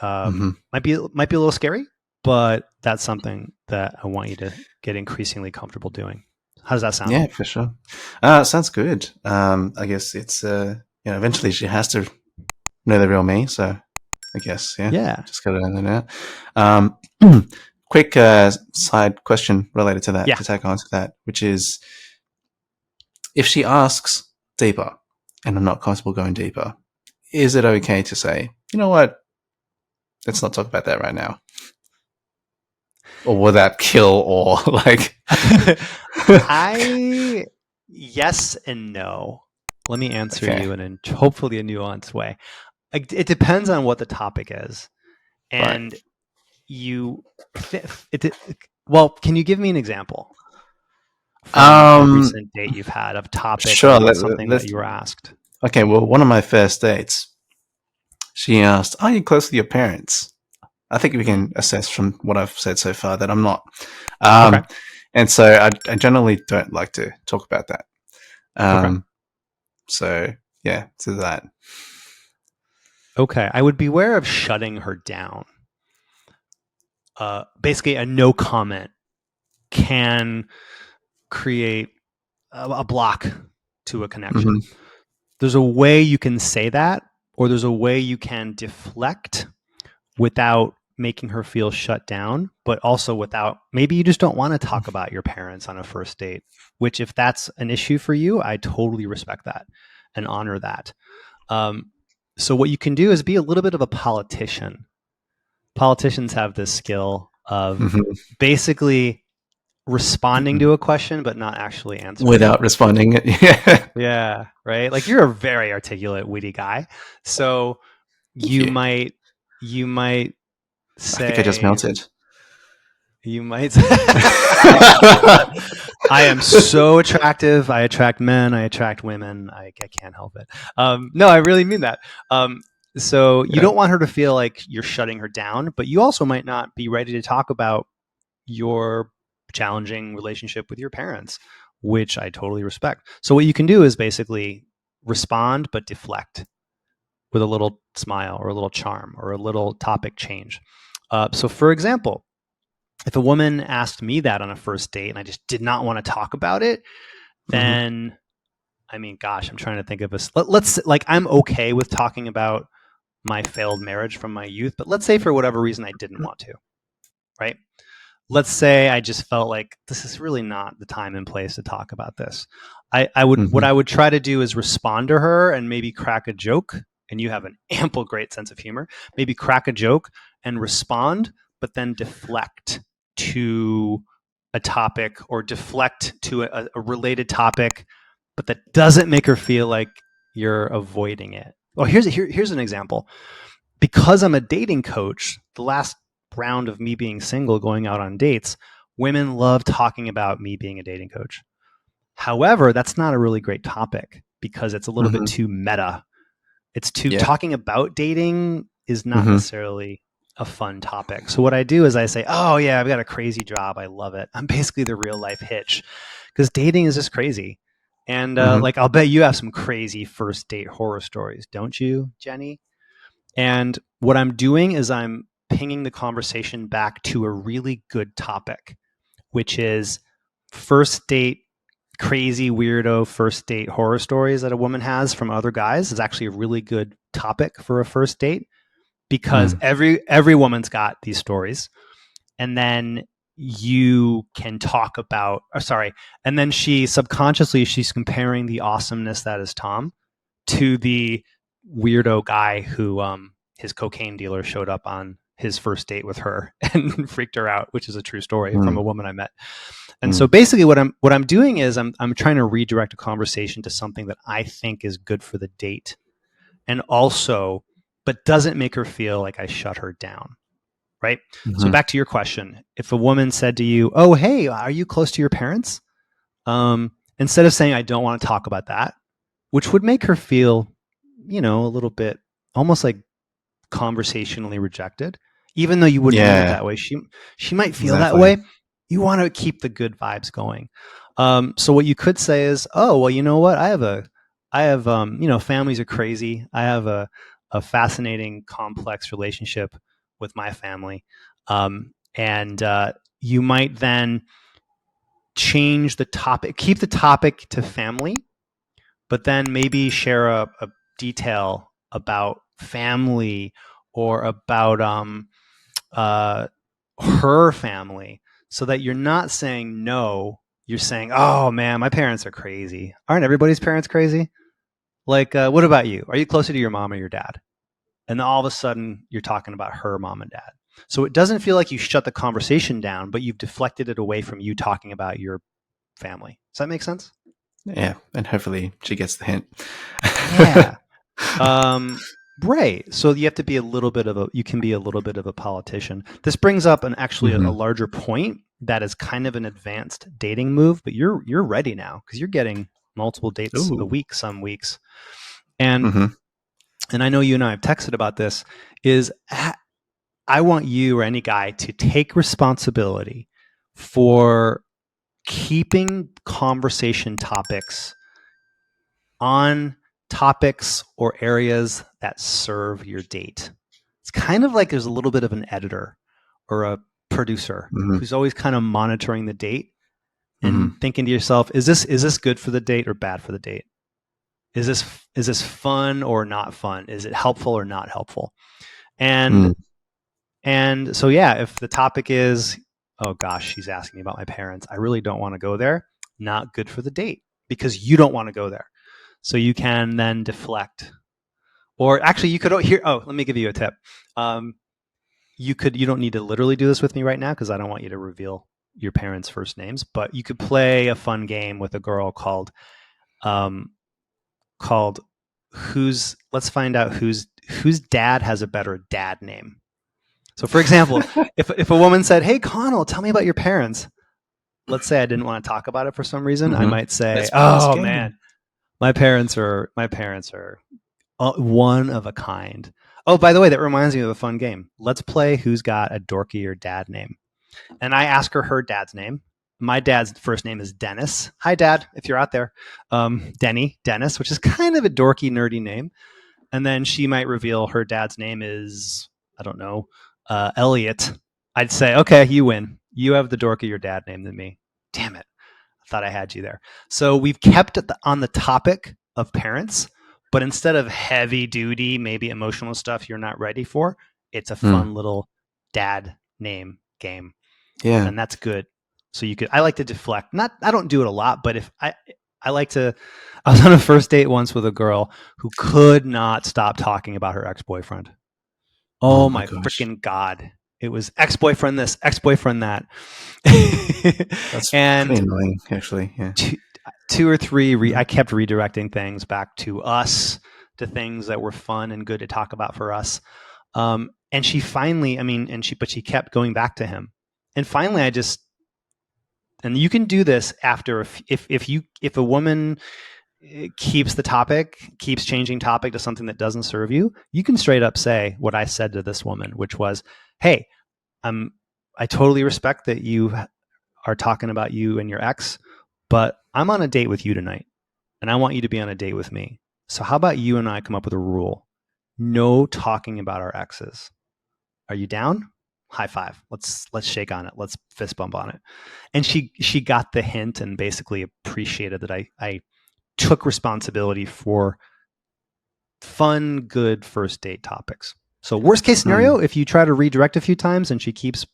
Might be a little scary, but that's something that I want you to get increasingly comfortable doing. How does that sound? Yeah, for sure. Sounds good. I guess it's eventually she has to know the real me. So I guess just got it in there now. Quick side question related to that, to take on to that, which is, if she asks deeper and I'm not comfortable going deeper, is it okay to say, you know what, let's not talk about that right now? Or will that kill, or like? Yes and no. Let me answer you in hopefully a nuanced way. It depends on what the topic is, and well, can you give me an example from a recent date you've had of topic, sure, or something that you were asked? Okay, well, one of my first dates, she asked, "Are you close with your parents?" I think we can assess from what I've said so far that I'm not. Okay. And so I generally don't like to talk about that. So yeah, to that. Okay, I would beware of shutting her down. Basically, a no comment can create a block to a connection. There's a way you can say that, or there's a way you can deflect without making her feel shut down, but also without, maybe you just don't want to talk about your parents on a first date, which, if that's an issue for you, I totally respect that and honor that. So what you can do is be a little bit of a politician. Politicians have this skill of basically responding to a question, but not actually answering without responding. Yeah, right. Like, you're a very articulate, witty guy, so you might you might say, I think I just melted. You might say, I am so attractive. I attract men. I attract women. I can't help it. No, I really mean that. So you Yeah. don't want her to feel like you're shutting her down, but you also might not be ready to talk about your challenging relationship with your parents, which I totally respect. So what you can do is basically respond, but deflect with a little smile or a little charm or a little topic change. So for example, if a woman asked me that on a first date and I just did not want to talk about it, then I mean, gosh, I'm trying to think of let's like, I'm okay with talking about my failed marriage from my youth, but let's say for whatever reason I didn't want to, right? Let's say I just felt like this is really not the time and place to talk about this. What I would try to do is respond to her and maybe crack a joke. And you have an ample great sense of humor. Maybe crack a joke and respond, but then deflect to a topic or deflect to a related topic, but that doesn't make her feel like you're avoiding it. Well, here's an example. Because I'm a dating coach, the last round of me being single, going out on dates, women love talking about me being a dating coach. However, that's not a really great topic because it's a little bit too meta. It's too talking about dating is not necessarily a fun topic. So what I do is I say, oh yeah, I've got a crazy job. I love it. I'm basically the real life Hitch because dating is just crazy. And like, I'll bet you have some crazy first date horror stories, don't you, Jenny? And what I'm doing is I'm pinging the conversation back to a really good topic, which is first date, crazy weirdo first date horror stories that a woman has from other guys is actually a really good topic for a first date because every woman's got these stories. And then you can talk about, and then she's comparing the awesomeness that is Tom to the weirdo guy who his cocaine dealer showed up on his first date with her and freaked her out, which is a true story from a woman I met. And so basically what I'm doing is I'm trying to redirect a conversation to something that I think is good for the date and also but doesn't make her feel like I shut her down. Right? So back to your question. If a woman said to you, "Oh, hey, are you close to your parents?" Instead of saying I don't want to talk about that, which would make her feel, a little bit almost like conversationally rejected, even though you wouldn't mean it that way. She might feel that way. You want to keep the good vibes going. So what you could say is, "Oh, well, you know what? I have families are crazy. I have a fascinating, complex relationship with my family." And you might then change the topic, keep the topic to family, but then maybe share a detail about family or about her family so that you're not saying no, you're saying, oh man, my parents are crazy. Aren't everybody's parents crazy? Like, what about you? Are you closer to your mom or your dad? And then all of a sudden you're talking about her mom and dad. So it doesn't feel like you shut the conversation down, but you've deflected it away from you talking about your family. Does that make sense? Yeah, and hopefully she gets the hint. Yeah. Right. So you have to be you can be a little bit of a politician. This brings up a larger point that is kind of an advanced dating move, but you're ready now because you're getting multiple dates a week, some weeks. And and I know you and I have texted about this, is I want you or any guy to take responsibility for keeping conversation topics on topics or areas that serve your date. It's kind of like there's a little bit of an editor or a producer who's always kind of monitoring the date and thinking to yourself, is this good for the date or bad for the date? Is this fun or not fun? Is it helpful or not helpful? And so yeah, if the topic is, oh gosh, she's asking me about my parents, I really don't want to go there. Not good for the date because you don't want to go there. So you can then deflect. Or actually you could let me give you a tip. You don't need to literally do this with me right now because I don't want you to reveal your parents' first names, but you could play a fun game with a girl called let's find out whose dad has a better dad name. So, for example, if a woman said, "Hey, Connell, tell me about your parents," let's say I didn't want to talk about it for some reason, I might say, Let's play this "Oh game. man, my parents are one of a kind." Oh, by the way, that reminds me of a fun game. Let's play who's got a dorkier dad name. And I ask her dad's name. My dad's first name is Dennis. Hi, Dad, if you're out there. Dennis, which is kind of a dorky, nerdy name. And then she might reveal her dad's name is, I don't know, Elliot. I'd say, okay, you win. You have the dorkier dad name than me. Damn it. I thought I had you there. So we've kept it on the topic of parents, but instead of heavy duty, maybe emotional stuff you're not ready for, it's a fun little dad name game. Yeah. And that's good. So I like to deflect. I don't do it a lot, but if I like to, I was on a first date once with a girl who could not stop talking about her ex-boyfriend. Oh my freaking God. It was ex-boyfriend this, ex-boyfriend that. That's and pretty annoying, actually. Yeah. Two or three, I kept redirecting things back to us, to things that were fun and good to talk about for us. And she finally, but she kept going back to him. And finally and you can do this after, if a woman keeps changing topic to something that doesn't serve you, you can straight up say what I said to this woman, which was, "Hey, I totally respect that you are talking about you and your ex, but I'm on a date with you tonight and I want you to be on a date with me. So how about you and I come up with a rule? No talking about our exes. Are you down? High five. Let's shake on it. Let's fist bump on it." And she got the hint and basically appreciated that I took responsibility for fun, good first date topics. So worst case scenario, if you try to redirect a few times and she keeps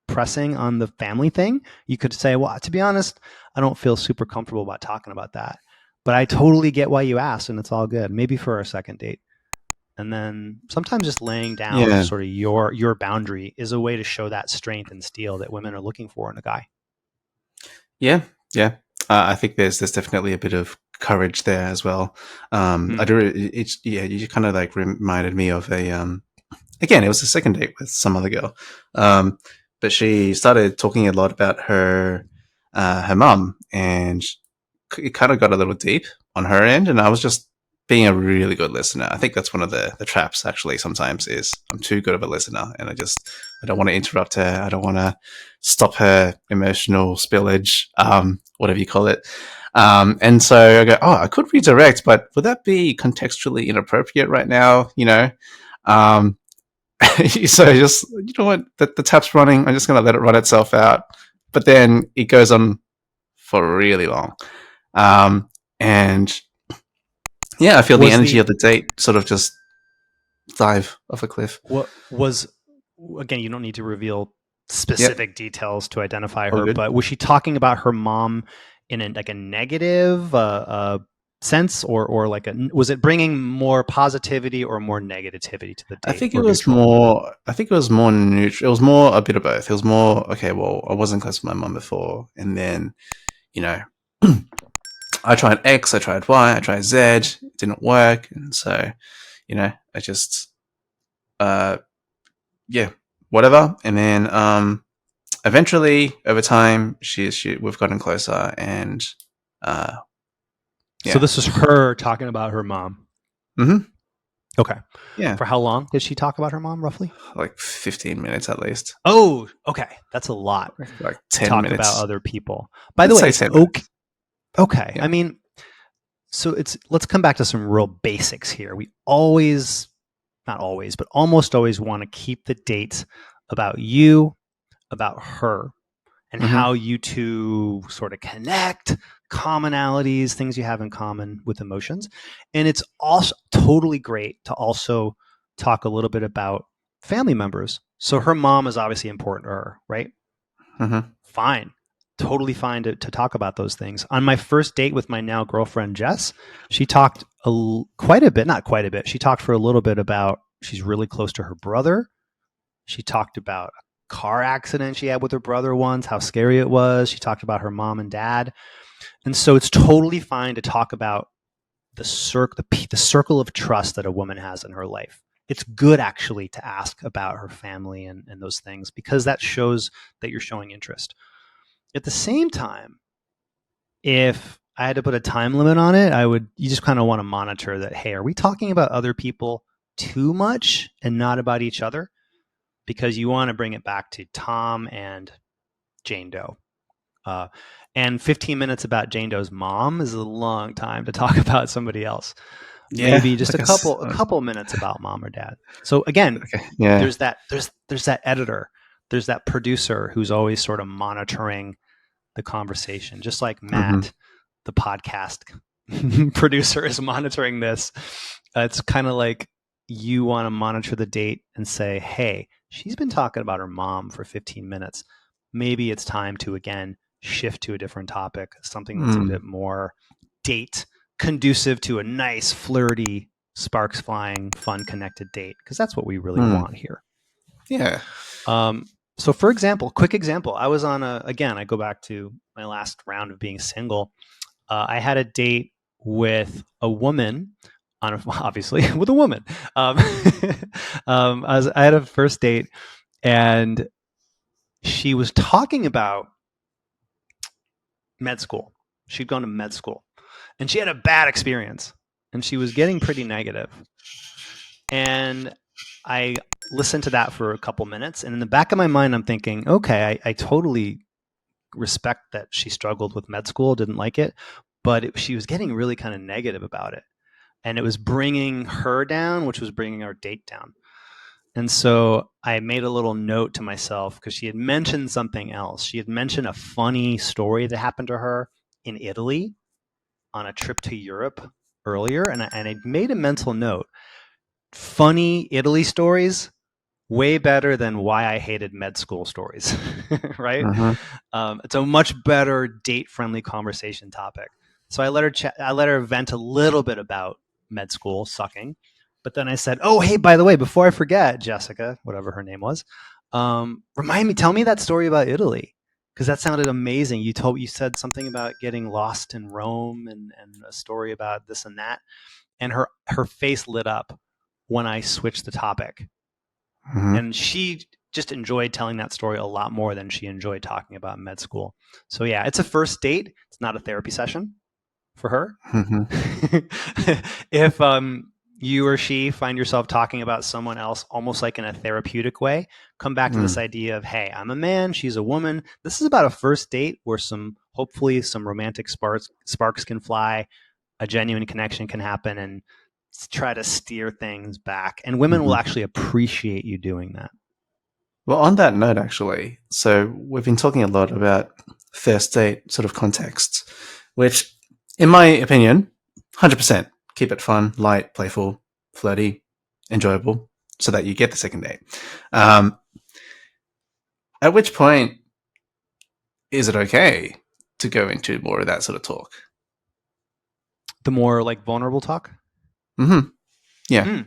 pressing on the family thing, you could say, "Well, to be honest, I don't feel super comfortable about talking about that, but I totally get why you asked and it's all good. Maybe for our second date." And then sometimes just laying down sort of your boundary is a way to show that strength and steel that women are looking for in a guy. Yeah. I think there's definitely a bit of courage there as well. I do. You kind of like reminded me of again, it was a second date with some other girl, but she started talking a lot about her mum, and it kind of got a little deep on her end, and I was just being a really good listener. I think that's one of the traps, actually, sometimes, is I'm too good of a listener, and I don't want to interrupt her. I don't want to stop her emotional spillage, whatever you call it. And so I go, I could redirect, but would that be contextually inappropriate right now? So just, you know what, the tap's running. I'm just going to let it run itself out. But then it goes on for really long. And yeah, I feel the energy of the date sort of just dive off a cliff. What was, again, you don't need to reveal specific details to identify her, but was she talking about her mom in a negative sense, or was it bringing more positivity or more negativity to the date? I think it was more neutral. It was more a bit of both. It was more, okay, well, I wasn't close to my mom before, and then, I tried X, I tried Y, I tried Z, it didn't work, and so, I just, whatever. And then, eventually, over time, we've gotten closer, and, So this is her talking about her mom. Mm-hmm. Okay. Yeah. For how long did she talk about her mom, roughly? Like 15 minutes at least. Oh, okay. That's a lot. Like 10 talk minutes. About other people. By the way, it's okay. Yeah. So let's come back to some real basics here. We always, not always, but almost always want to keep the date about you, about her, and how you two sort of connect, commonalities, things you have in common with emotions. And it's also totally great to also talk a little bit about family members. So her mom is obviously important to her, right? Fine. Totally fine to talk about those things. On my first date with my now girlfriend, Jess, she talked quite a bit, not quite a bit. She talked for a little bit about, she's really close to her brother. She talked about a car accident she had with her brother once, how scary it was. She talked about her mom and dad. And so it's totally fine to talk about the circle of trust that a woman has in her life. it's good actually to ask about her family and those things, because that shows that you're showing interest. At the same time, if I had to put a time limit on it, you just kind of want to monitor that, hey, are we talking about other people too much and not about each other? Because you want to bring it back to Tom and Jane Doe. And 15 minutes about Jane Doe's mom is a long time to talk about somebody else. Yeah, Maybe just I guess, a couple minutes about mom or dad. So again, okay, yeah. there's that editor, there's that producer who's always sort of monitoring the conversation, just like Matt, the podcast producer, is monitoring this. It's kind of like you want to monitor the date and say, hey, she's been talking about her mom for 15 minutes. Maybe it's time to, again, shift to a different topic, something that's a bit more date conducive to a nice, flirty, sparks flying, fun, connected date, because that's what we really want here. Yeah. So for example, quick example, I was on again, I go back to my last round of being single. I had a date with a woman, obviously with a woman. I had a first date, and she was talking about med school. She'd gone to med school, and she had a bad experience, and she was getting pretty negative. And I listened to that for a couple minutes, and in the back of my mind, I'm thinking, okay, I totally respect that she struggled with med school, didn't like it, but she was getting really kind of negative about it. And it was bringing her down, which was bringing our date down. And so I made a little note to myself, because she had mentioned something else. She had mentioned a funny story that happened to her in Italy on a trip to Europe earlier. And I made a mental note. Funny Italy stories, way better than why I hated med school stories, right? It's a much better date-friendly conversation topic. So I let her vent a little bit about med school sucking, but then I said, "Oh, hey, by the way, before I forget, Jessica, whatever her name was, tell me that story about Italy, because that sounded amazing. You said something about getting lost in Rome and a story about this and that." And her face lit up when I switched the topic. And she just enjoyed telling that story a lot more than she enjoyed talking about med school. So yeah, it's a first date. It's not a therapy session for her. If you or she find yourself talking about someone else almost like in a therapeutic way, come back to this idea of, hey, I'm a man, she's a woman. This is about a first date where hopefully some romantic sparks can fly, a genuine connection can happen, and try to steer things back. And women will actually appreciate you doing that. Well, on that note, actually, so we've been talking a lot about first date sort of contexts, which, in my opinion, 100% keep it fun, light, playful, flirty, enjoyable, so that you get the second date. At which point is it okay to go into more of that sort of talk? The more like vulnerable talk? Yeah.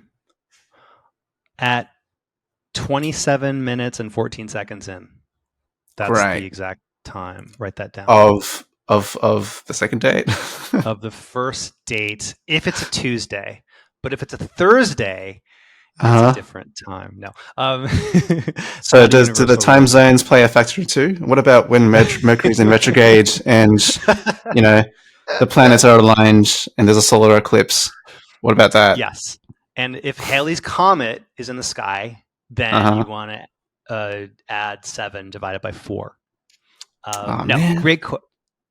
At 27 minutes and 14 seconds in. That's the exact time. Write that down. Of the second date? Of the first date, if it's a Tuesday. But if it's a Thursday, it's a different time. No. So do the time zones play a factor too? What about when Mercury's in retrograde and, the planets are aligned and there's a solar eclipse? What about that? Yes. And if Halley's Comet is in the sky, then you want to add 7 divided by 4.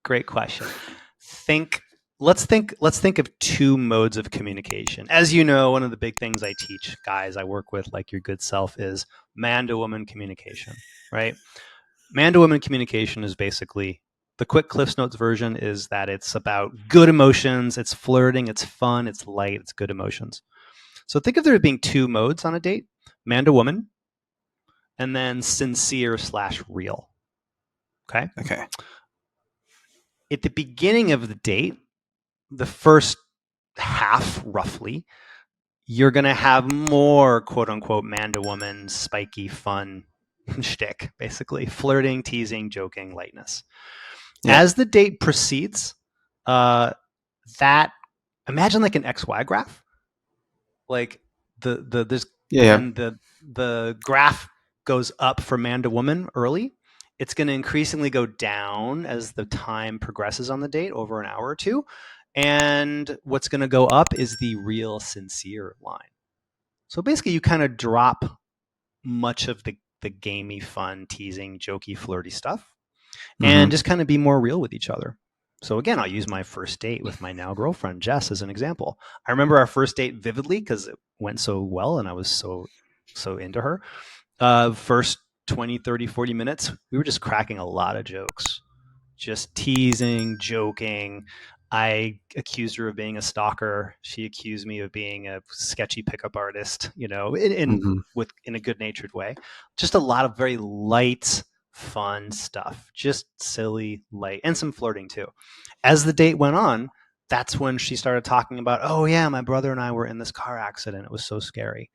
Great question. Let's think of 2 modes of communication. As you know, one of the big things I teach guys I work with, like your good self, is man to woman communication, right? Man to woman communication is basically, the quick Cliff's Notes version is that it's about good emotions, it's flirting, it's fun, it's light, it's good emotions. So think of there being 2 modes on a date: man to woman, and then sincere/real. Okay? At the beginning of the date, the first half, roughly, you're going to have more quote unquote man to woman, spiky, fun shtick, basically flirting, teasing, joking, lightness. Yeah. As the date proceeds, imagine like an XY graph. Like there's Yeah. and the graph goes up for man to woman early, it's going to increasingly go down as the time progresses on the date over an hour or two. And what's going to go up is the real sincere line. So basically, you kind of drop much of the gamey, fun, teasing, jokey, flirty stuff and just kind of be more real with each other. So again, I'll use my first date with my now girlfriend, Jess, as an example. I remember our first date vividly because it went so well and I was so into her. First 20, 30, 40 minutes, we were just cracking a lot of jokes, just teasing, joking. I accused her of being a stalker. She accused me of being a sketchy pickup artist, in a good-natured way. Just a lot of very light, fun stuff. Just silly, light, and some flirting too. As the date went on, that's when she started talking about, oh yeah, my brother and I were in this car accident. It was so scary.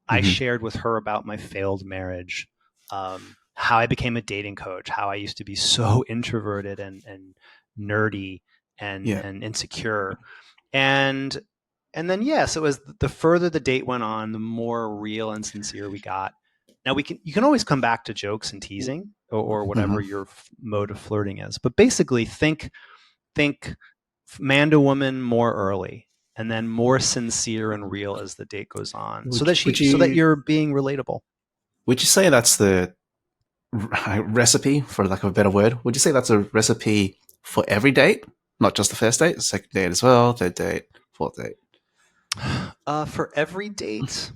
I shared with her about my failed marriage, how I became a dating coach, how I used to be so introverted and nerdy and insecure. And then so as the further the date went on, the more real and sincere we got. Now you can always come back to jokes and teasing or whatever your mode of flirting is. But basically think man to woman more early and then more sincere and real as the date goes on, so that you're being relatable. Would you say that's the recipe, for lack of a better word? Would you say that's a recipe for every date, not just the first date, second date as well, third date, fourth date? For every date,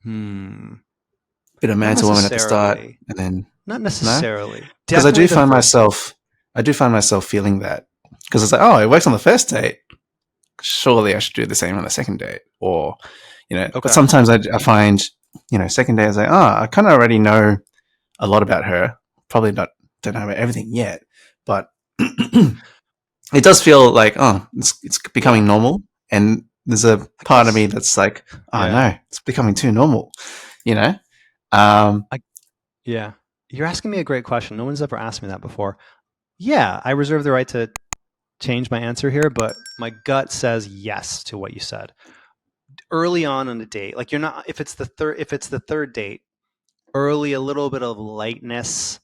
Bit of man to woman at the start, and then not necessarily. Because I do find myself feeling that, because it's like, oh, it works on the first date. Surely I should do the same on the second date, or But sometimes I find, second day I was like, oh, I kind of already know a lot about her. Probably don't know about everything yet, but it does feel like, oh, it's becoming normal. And there's a part of me that's like, oh no, it's becoming too normal. You're asking me a great question. No one's ever asked me that before. Yeah, I reserve the right to change my answer here, but my gut says yes to what you said. Early on a date, like you're not, if it's the third date, early, a little bit of lightness,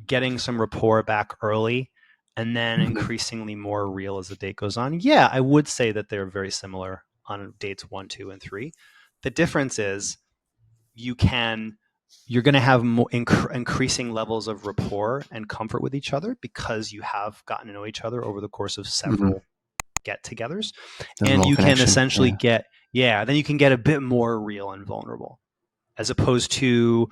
getting some rapport back early, and then increasingly more real as the date goes on. Yeah, I would say that they're very similar on dates 1, 2, and 3. The difference is you're going to have more increasing levels of rapport and comfort with each other because you have gotten to know each other over the course of several get-togethers, and you can essentially then you can get a bit more real and vulnerable, as opposed to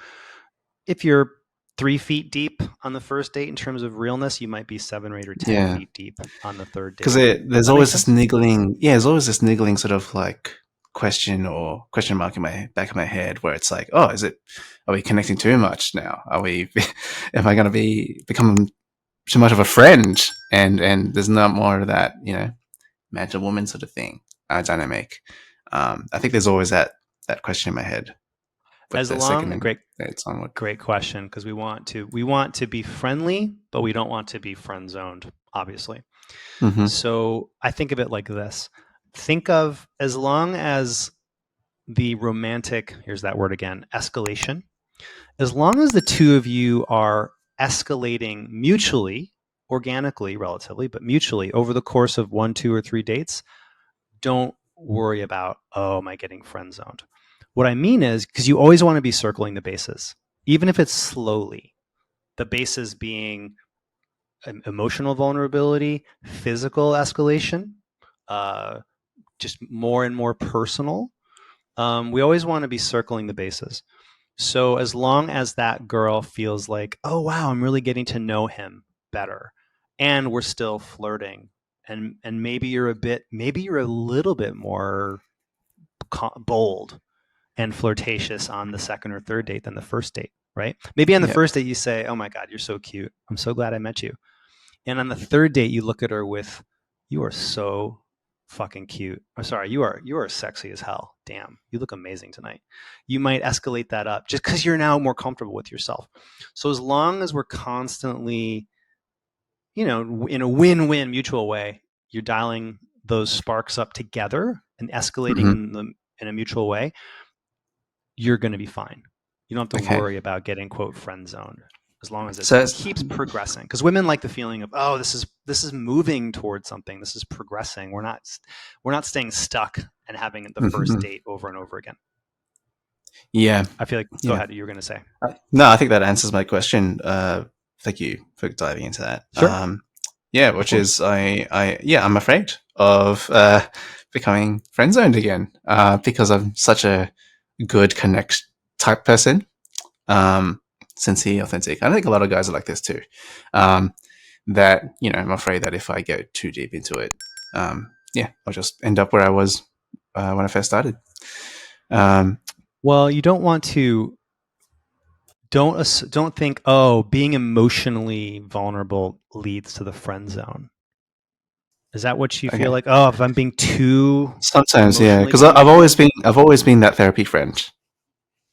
if you're 3 feet deep on the first date in terms of realness, you might be 7 or 8 or 10 feet deep on the third date. Because there's always this niggling, sort of like question mark in my back of my head where it's like, oh, are we connecting too much now? Am I going to be becoming too much of a friend? And there's not more of that, man to woman sort of thing, dynamic. I think there's always that question in my head. Great question, because we want to be friendly, but we don't want to be friend zoned, obviously. So I think of it like this. Think of, as long as the romantic, here's that word again, escalation, as long as the two of you are escalating mutually, organically, relatively, but mutually over the course of 1, 2, or 3 dates, don't worry about, oh, am I getting friend zoned? What I mean is, because you always want to be circling the bases, even if it's slowly, the bases being emotional vulnerability, physical escalation, just more and more personal. We always want to be circling the bases. So as long as that girl feels like, oh, wow, I'm really getting to know him better, and we're still flirting, and maybe you're a little bit more bold and flirtatious on the second or third date than the first date, right? Maybe on the first date you say, oh my God, you're so cute. I'm so glad I met you. And on the third date, you look at her with, you are so fucking cute. I'm sorry, you are sexy as hell. Damn, you look amazing tonight. You might escalate that up just because you're now more comfortable with yourself. So as long as we're constantly, in a win-win mutual way, you're dialing those sparks up together and escalating them in a mutual way, you're going to be fine. You don't have to Okay. worry about getting, quote, friend zoned, as long as So it keeps progressing. Because women like the feeling of, oh, this is moving towards something. This is progressing. We're not staying stuck and having the first date over and over again. Yeah. I feel like, go ahead, you were going to say. No, I think that answers my question. Thank you for diving into that. Sure. Yeah, which is I'm afraid of becoming friend zoned again because I'm such a good connect type person. Sincere, authentic. I think a lot of guys are like this too. That, I'm afraid that if I go too deep into it, I'll just end up where I was when I first started. Well, you don't want to. Don't think, oh, being emotionally vulnerable leads to the friend zone. Is that what you feel like? Oh, if I'm being too sometimes, yeah, because vulnerable? I've always been that therapy friend,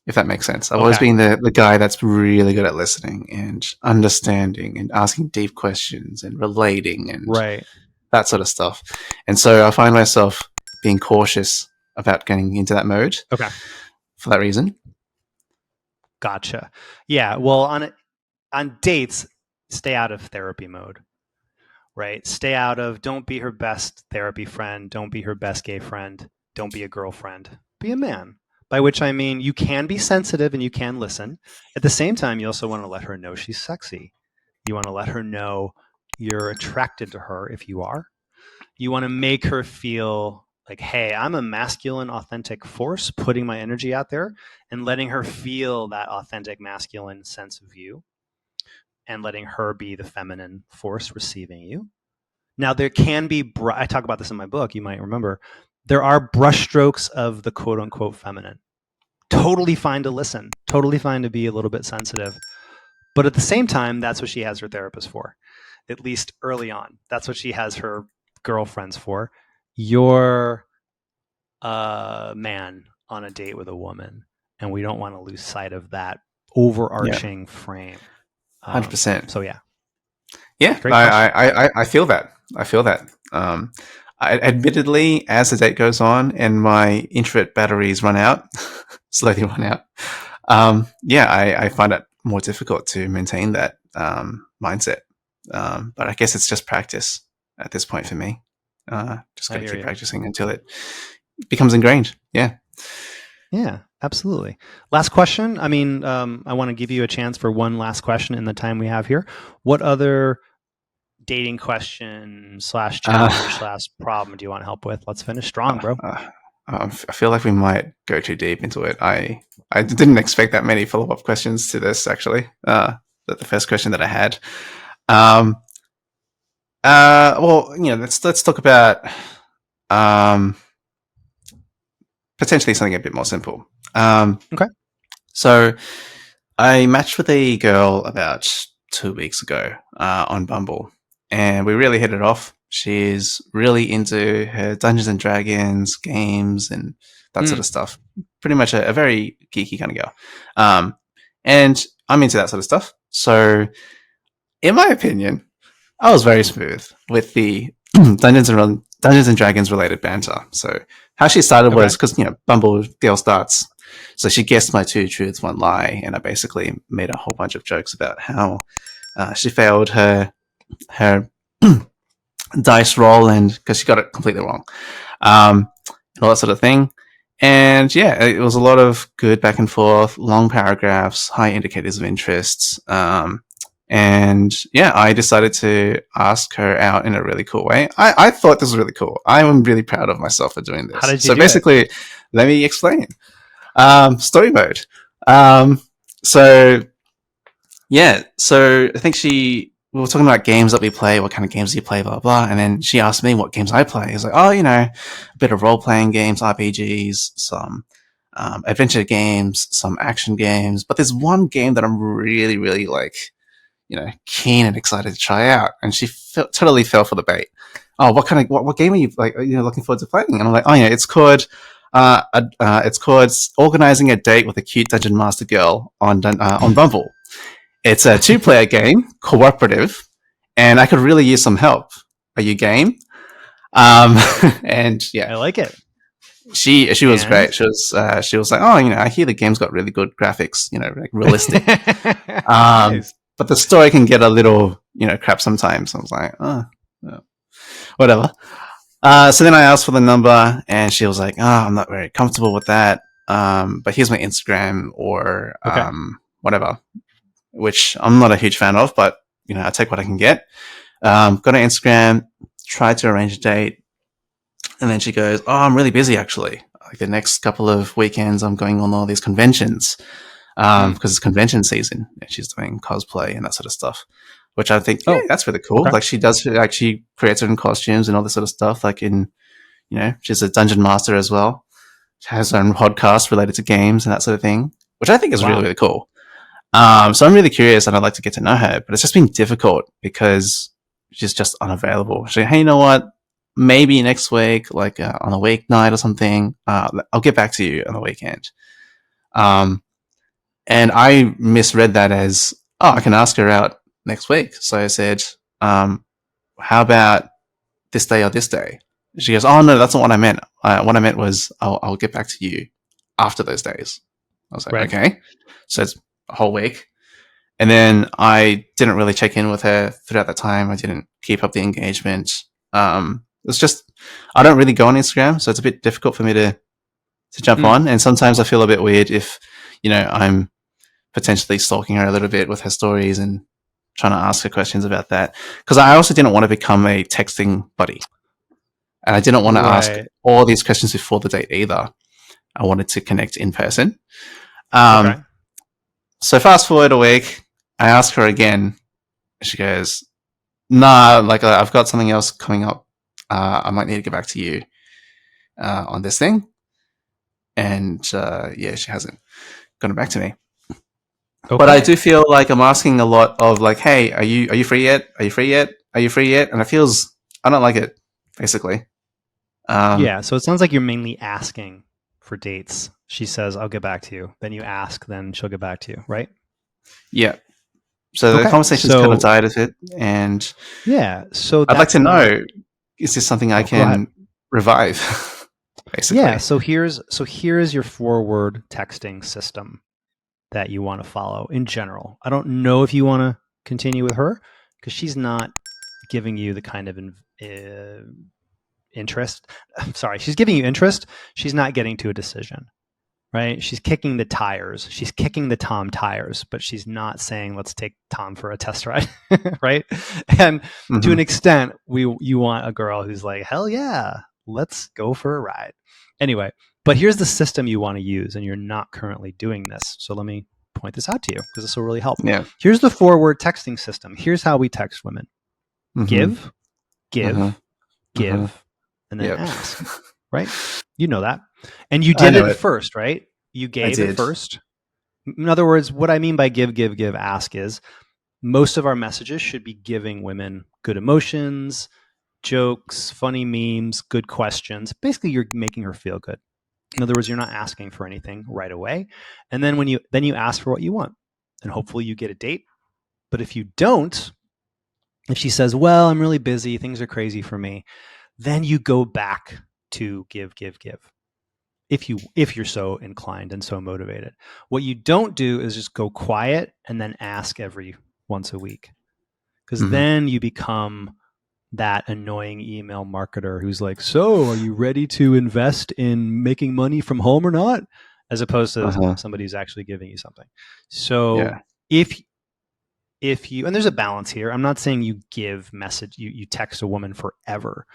if that makes sense. I've always been the guy that's really good at listening and understanding and asking deep questions and relating and that sort of stuff. And so I find myself being cautious about getting into that mode. Okay. For that reason. Gotcha. Yeah. Well, on dates, stay out of therapy mode. Right? Stay out of, don't be her best therapy friend. Don't be her best gay friend. Don't be a girlfriend. Be a man. By which I mean, you can be sensitive and you can listen. At the same time, you also want to let her know she's sexy. You want to let her know you're attracted to her if you are. You want to make her feel like, hey, I'm a masculine, authentic force, putting my energy out there and letting her feel that authentic masculine sense of you, and letting her be the feminine force receiving you. Now, there can be, I talk about this in my book, you might remember, there are brushstrokes of the quote unquote feminine. Totally fine to listen, totally fine to be a little bit sensitive. But at the same time, that's what she has her therapist for, at least early on. That's what she has her girlfriends for. You're a man on a date with a woman, and we don't want to lose sight of that overarching frame. 100%. So yeah. Yeah, I feel that. Admittedly, as the date goes on and my introvert batteries run out, slowly run out, I find it more difficult to maintain that mindset. But I guess it's just practice at this point for me. Just got to keep practicing until it becomes ingrained. Yeah. Yeah, absolutely. Last question. I mean, I want to give you a chance for one last question in the time we have here. What other dating question / challenge / problem do you want help with? Let's finish strong, bro. I feel like we might go too deep into it. I didn't expect that many follow-up questions to this, actually. The first question that I had. Let's talk about potentially something a bit more simple. Okay. So I matched with a girl about 2 weeks ago on Bumble, and we really hit it off. She's really into her Dungeons and Dragons games and that sort of stuff. Pretty much a very geeky kind of girl. And I'm into that sort of stuff. So, in my opinion, I was very smooth with the Dungeons and Dragons related banter. So, how she started was because, Bumble deal starts. So she guessed my 2 truths, 1 lie, and I basically made a whole bunch of jokes about how she failed her dice roll and because she got it completely wrong, and all that sort of thing. And yeah, it was a lot of good back and forth, long paragraphs, high indicators of interests. And yeah, I decided to ask her out in a really cool way. I thought this was really cool. I am really proud of myself for doing this. How did you so do basically, it? Let me explain. Story mode. So I think we were talking about games that we play, what kind of games do you play, blah, blah. And then she asked me what games I play. I was like, a bit of role-playing games, RPGs, some adventure games, some action games. But there's one game that I'm really, really keen and excited to try out. And she totally fell for the bait. Oh, what game are you looking forward to playing? And I'm like, it's called Organizing a Date with a Cute Dungeon Master Girl on Bumble. It's a 2-player game, cooperative, and I could really use some help. Are you game? And yeah, I like it. She was And great. She was like, oh, I hear the game's got really good graphics, like realistic. nice. But the story can get a little, crap sometimes. I was like, oh, well, whatever. So then I asked for the number, and she was like, oh, I'm not very comfortable with that. But here's my Instagram or Okay. whatever, which I'm not a huge fan of, but I take what I can get. Got her Instagram, tried to arrange a date, and then she goes, "Oh, I'm really busy actually. Like the next couple of weekends, I'm going on all these conventions because it's convention season." And she's doing cosplay and that sort of stuff, which I think, yeah, Oh, that's really cool. okay. Like she does, like she creates her own costumes and all this sort of stuff. Like she's a dungeon master as well. She has her own podcast related to games and that sort of thing, which I think is really, really cool. So I'm really curious and I'd like to get to know her, but it's just been difficult because she's just unavailable. She's like, hey, you know what? Maybe next week, like on a weeknight or something, I'll get back to you on the weekend. And I misread that as, oh, I can ask her out next week. So I said, how about this day or this day? She goes, oh, no, that's not what I meant. What I meant was I'll get back to you after those days. I was like, Right. okay. So it's a whole week. And then I didn't really check in with her throughout that time. I didn't keep up the engagement. It's just, I don't really go on Instagram, so it's a bit difficult for me to jump on. And sometimes I feel a bit weird if, I'm potentially stalking her a little bit with her stories and trying to ask her questions about that. Because I also didn't want to become a texting buddy. And I didn't want to ask all these questions before the date either. I wanted to connect in person. Okay. So fast forward a week, I ask her again. She goes, nah, like I've got something else coming up. I might need to get back to you on this thing. And she hasn't gotten back to me. Okay. But I do feel like I'm asking a lot of like, hey, are you free yet? Are you free yet? Are you free yet? And I don't like it, basically. Yeah, so it sounds like you're mainly asking for dates. She says, I'll get back to you. Then you ask, then she'll get back to you, right? Yeah. So the conversation's kind of died a bit. And yeah, so I'd like to know, is this something I can revive? Basically. Yeah, so here's your forward texting system that you want to follow in general. I don't know if you want to continue with her because she's not giving you the kind of interest. I'm sorry, she's giving you interest. She's not getting to a decision, right? She's kicking the tires. She's kicking the Tom tires, but she's not saying, let's take Tom for a test ride, right? And to an extent, you want a girl who's like, hell yeah, let's go for a ride. Anyway, but here's the system you want to use, and you're not currently doing this. So let me point this out to you because this will really help. Yeah. Here's the forward texting system. Here's how we text women. Give, give, and then ask, right? You know that. And you did it first, right? You gave it first. In other words, what I mean by give, ask is most of our messages should be giving women good emotions, jokes, funny memes, good questions. Basically, you're making her feel good. In other words, you're not asking for anything right away. And then when you ask for what you want, and hopefully you get a date. But if you don't, if she says, well, I'm really busy, things are crazy for me, then you go back to give. If you're so inclined and so motivated. What you don't do is just go quiet and then ask every once a week. Because then you become that annoying email marketer who's like, so are you ready to invest in making money from home or not? As opposed to somebody who's actually giving you something. So if you, and there's a balance here, I'm not saying you give message, you text a woman forever.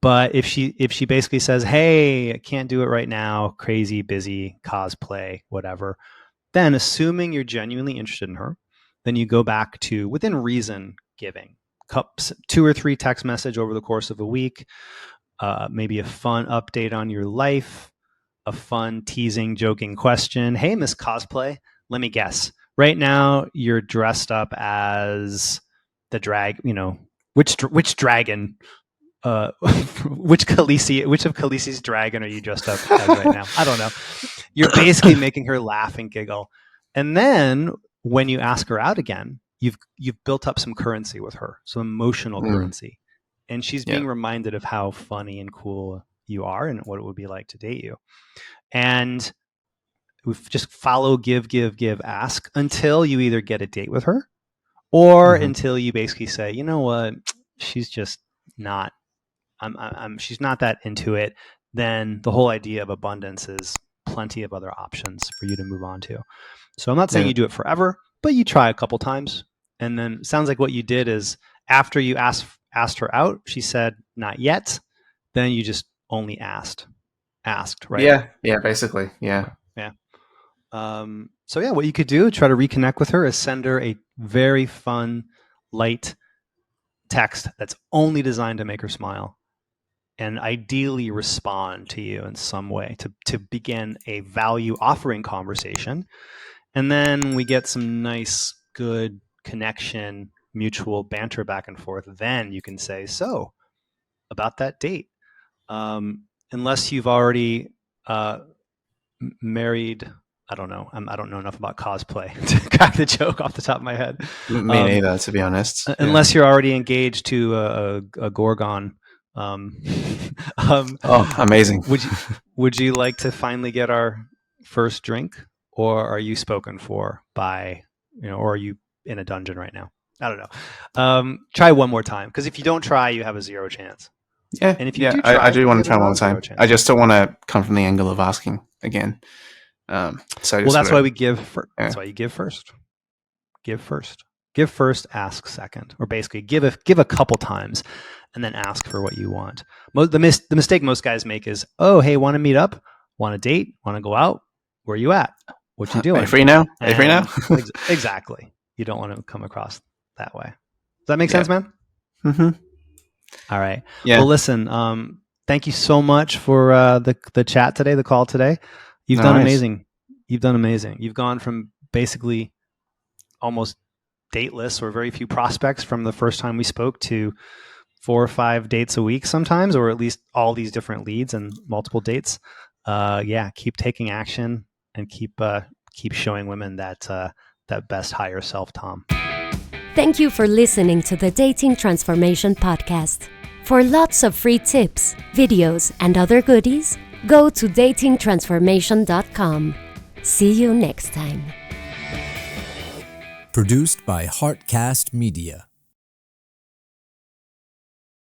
But if she basically says, hey, I can't do it right now, crazy, busy, cosplay, whatever, then assuming you're genuinely interested in her, then you go back to within reason giving. 2 or 3 text message over the course of a week, maybe a fun update on your life, a fun teasing, joking question. Hey, Miss Cosplay, let me guess. Right now, you're dressed up as the drag. Which dragon? Which of Khaleesi's dragon are you dressed up as right now? I don't know. You're basically making her laugh and giggle, and then when you ask her out again, you've built up some currency with her, some emotional currency, and she's being reminded of how funny and cool you are and what it would be like to date you. And we just follow, give, ask until you either get a date with her or until you basically say, you know what, she's just not, she's not that into it. Then the whole idea of abundance is plenty of other options for you to move on to. So I'm not saying you do it forever, but you try a couple times. And then it sounds like what you did is after you asked her out, she said, not yet. Then you just only asked, right? Yeah, basically. Yeah. Yeah. So yeah, what you could do, try to reconnect with her, is send her a very fun, light text that's only designed to make her smile, and ideally respond to you in some way to begin a value offering conversation. And then we get some nice, good connection, mutual banter back and forth. Then you can say, so about that date, unless you've already married, I don't know. I don't know enough about cosplay to crack the joke off the top of my head. Me neither, to be honest. Unless you're already engaged to a Gorgon. Oh, amazing. Would you like to finally get our first drink, or are you spoken for by, or are you in a dungeon right now? I don't know. Try one more time, because if you don't try, you have a 0 chance. Yeah, and if you do try, I do want to you have try one more time. I just don't want to come from the angle of asking again. So that's why we give. That's why you give first. Give first, ask second, or basically give a couple times, and then ask for what you want. The mistake most guys make is, oh, hey, want to meet up? Want to date? Want to go out? Where you at? What you doing? Are you free now? Are you free now? Exactly. You don't want to come across that way. Does that make sense, man? Mm-hmm. All right. Yeah. Well, listen. Thank you so much for the chat today, the call today. You've done amazing. You've gone from basically almost dateless or very few prospects from the first time we spoke to 4 or 5 dates a week sometimes, or at least all these different leads and multiple dates. Keep taking action and keep showing women that best higher self, Tom. Thank you for listening to the Dating Transformation Podcast. For lots of free tips, videos, and other goodies, go to datingtransformation.com. See you next time. Produced by Heartcast Media.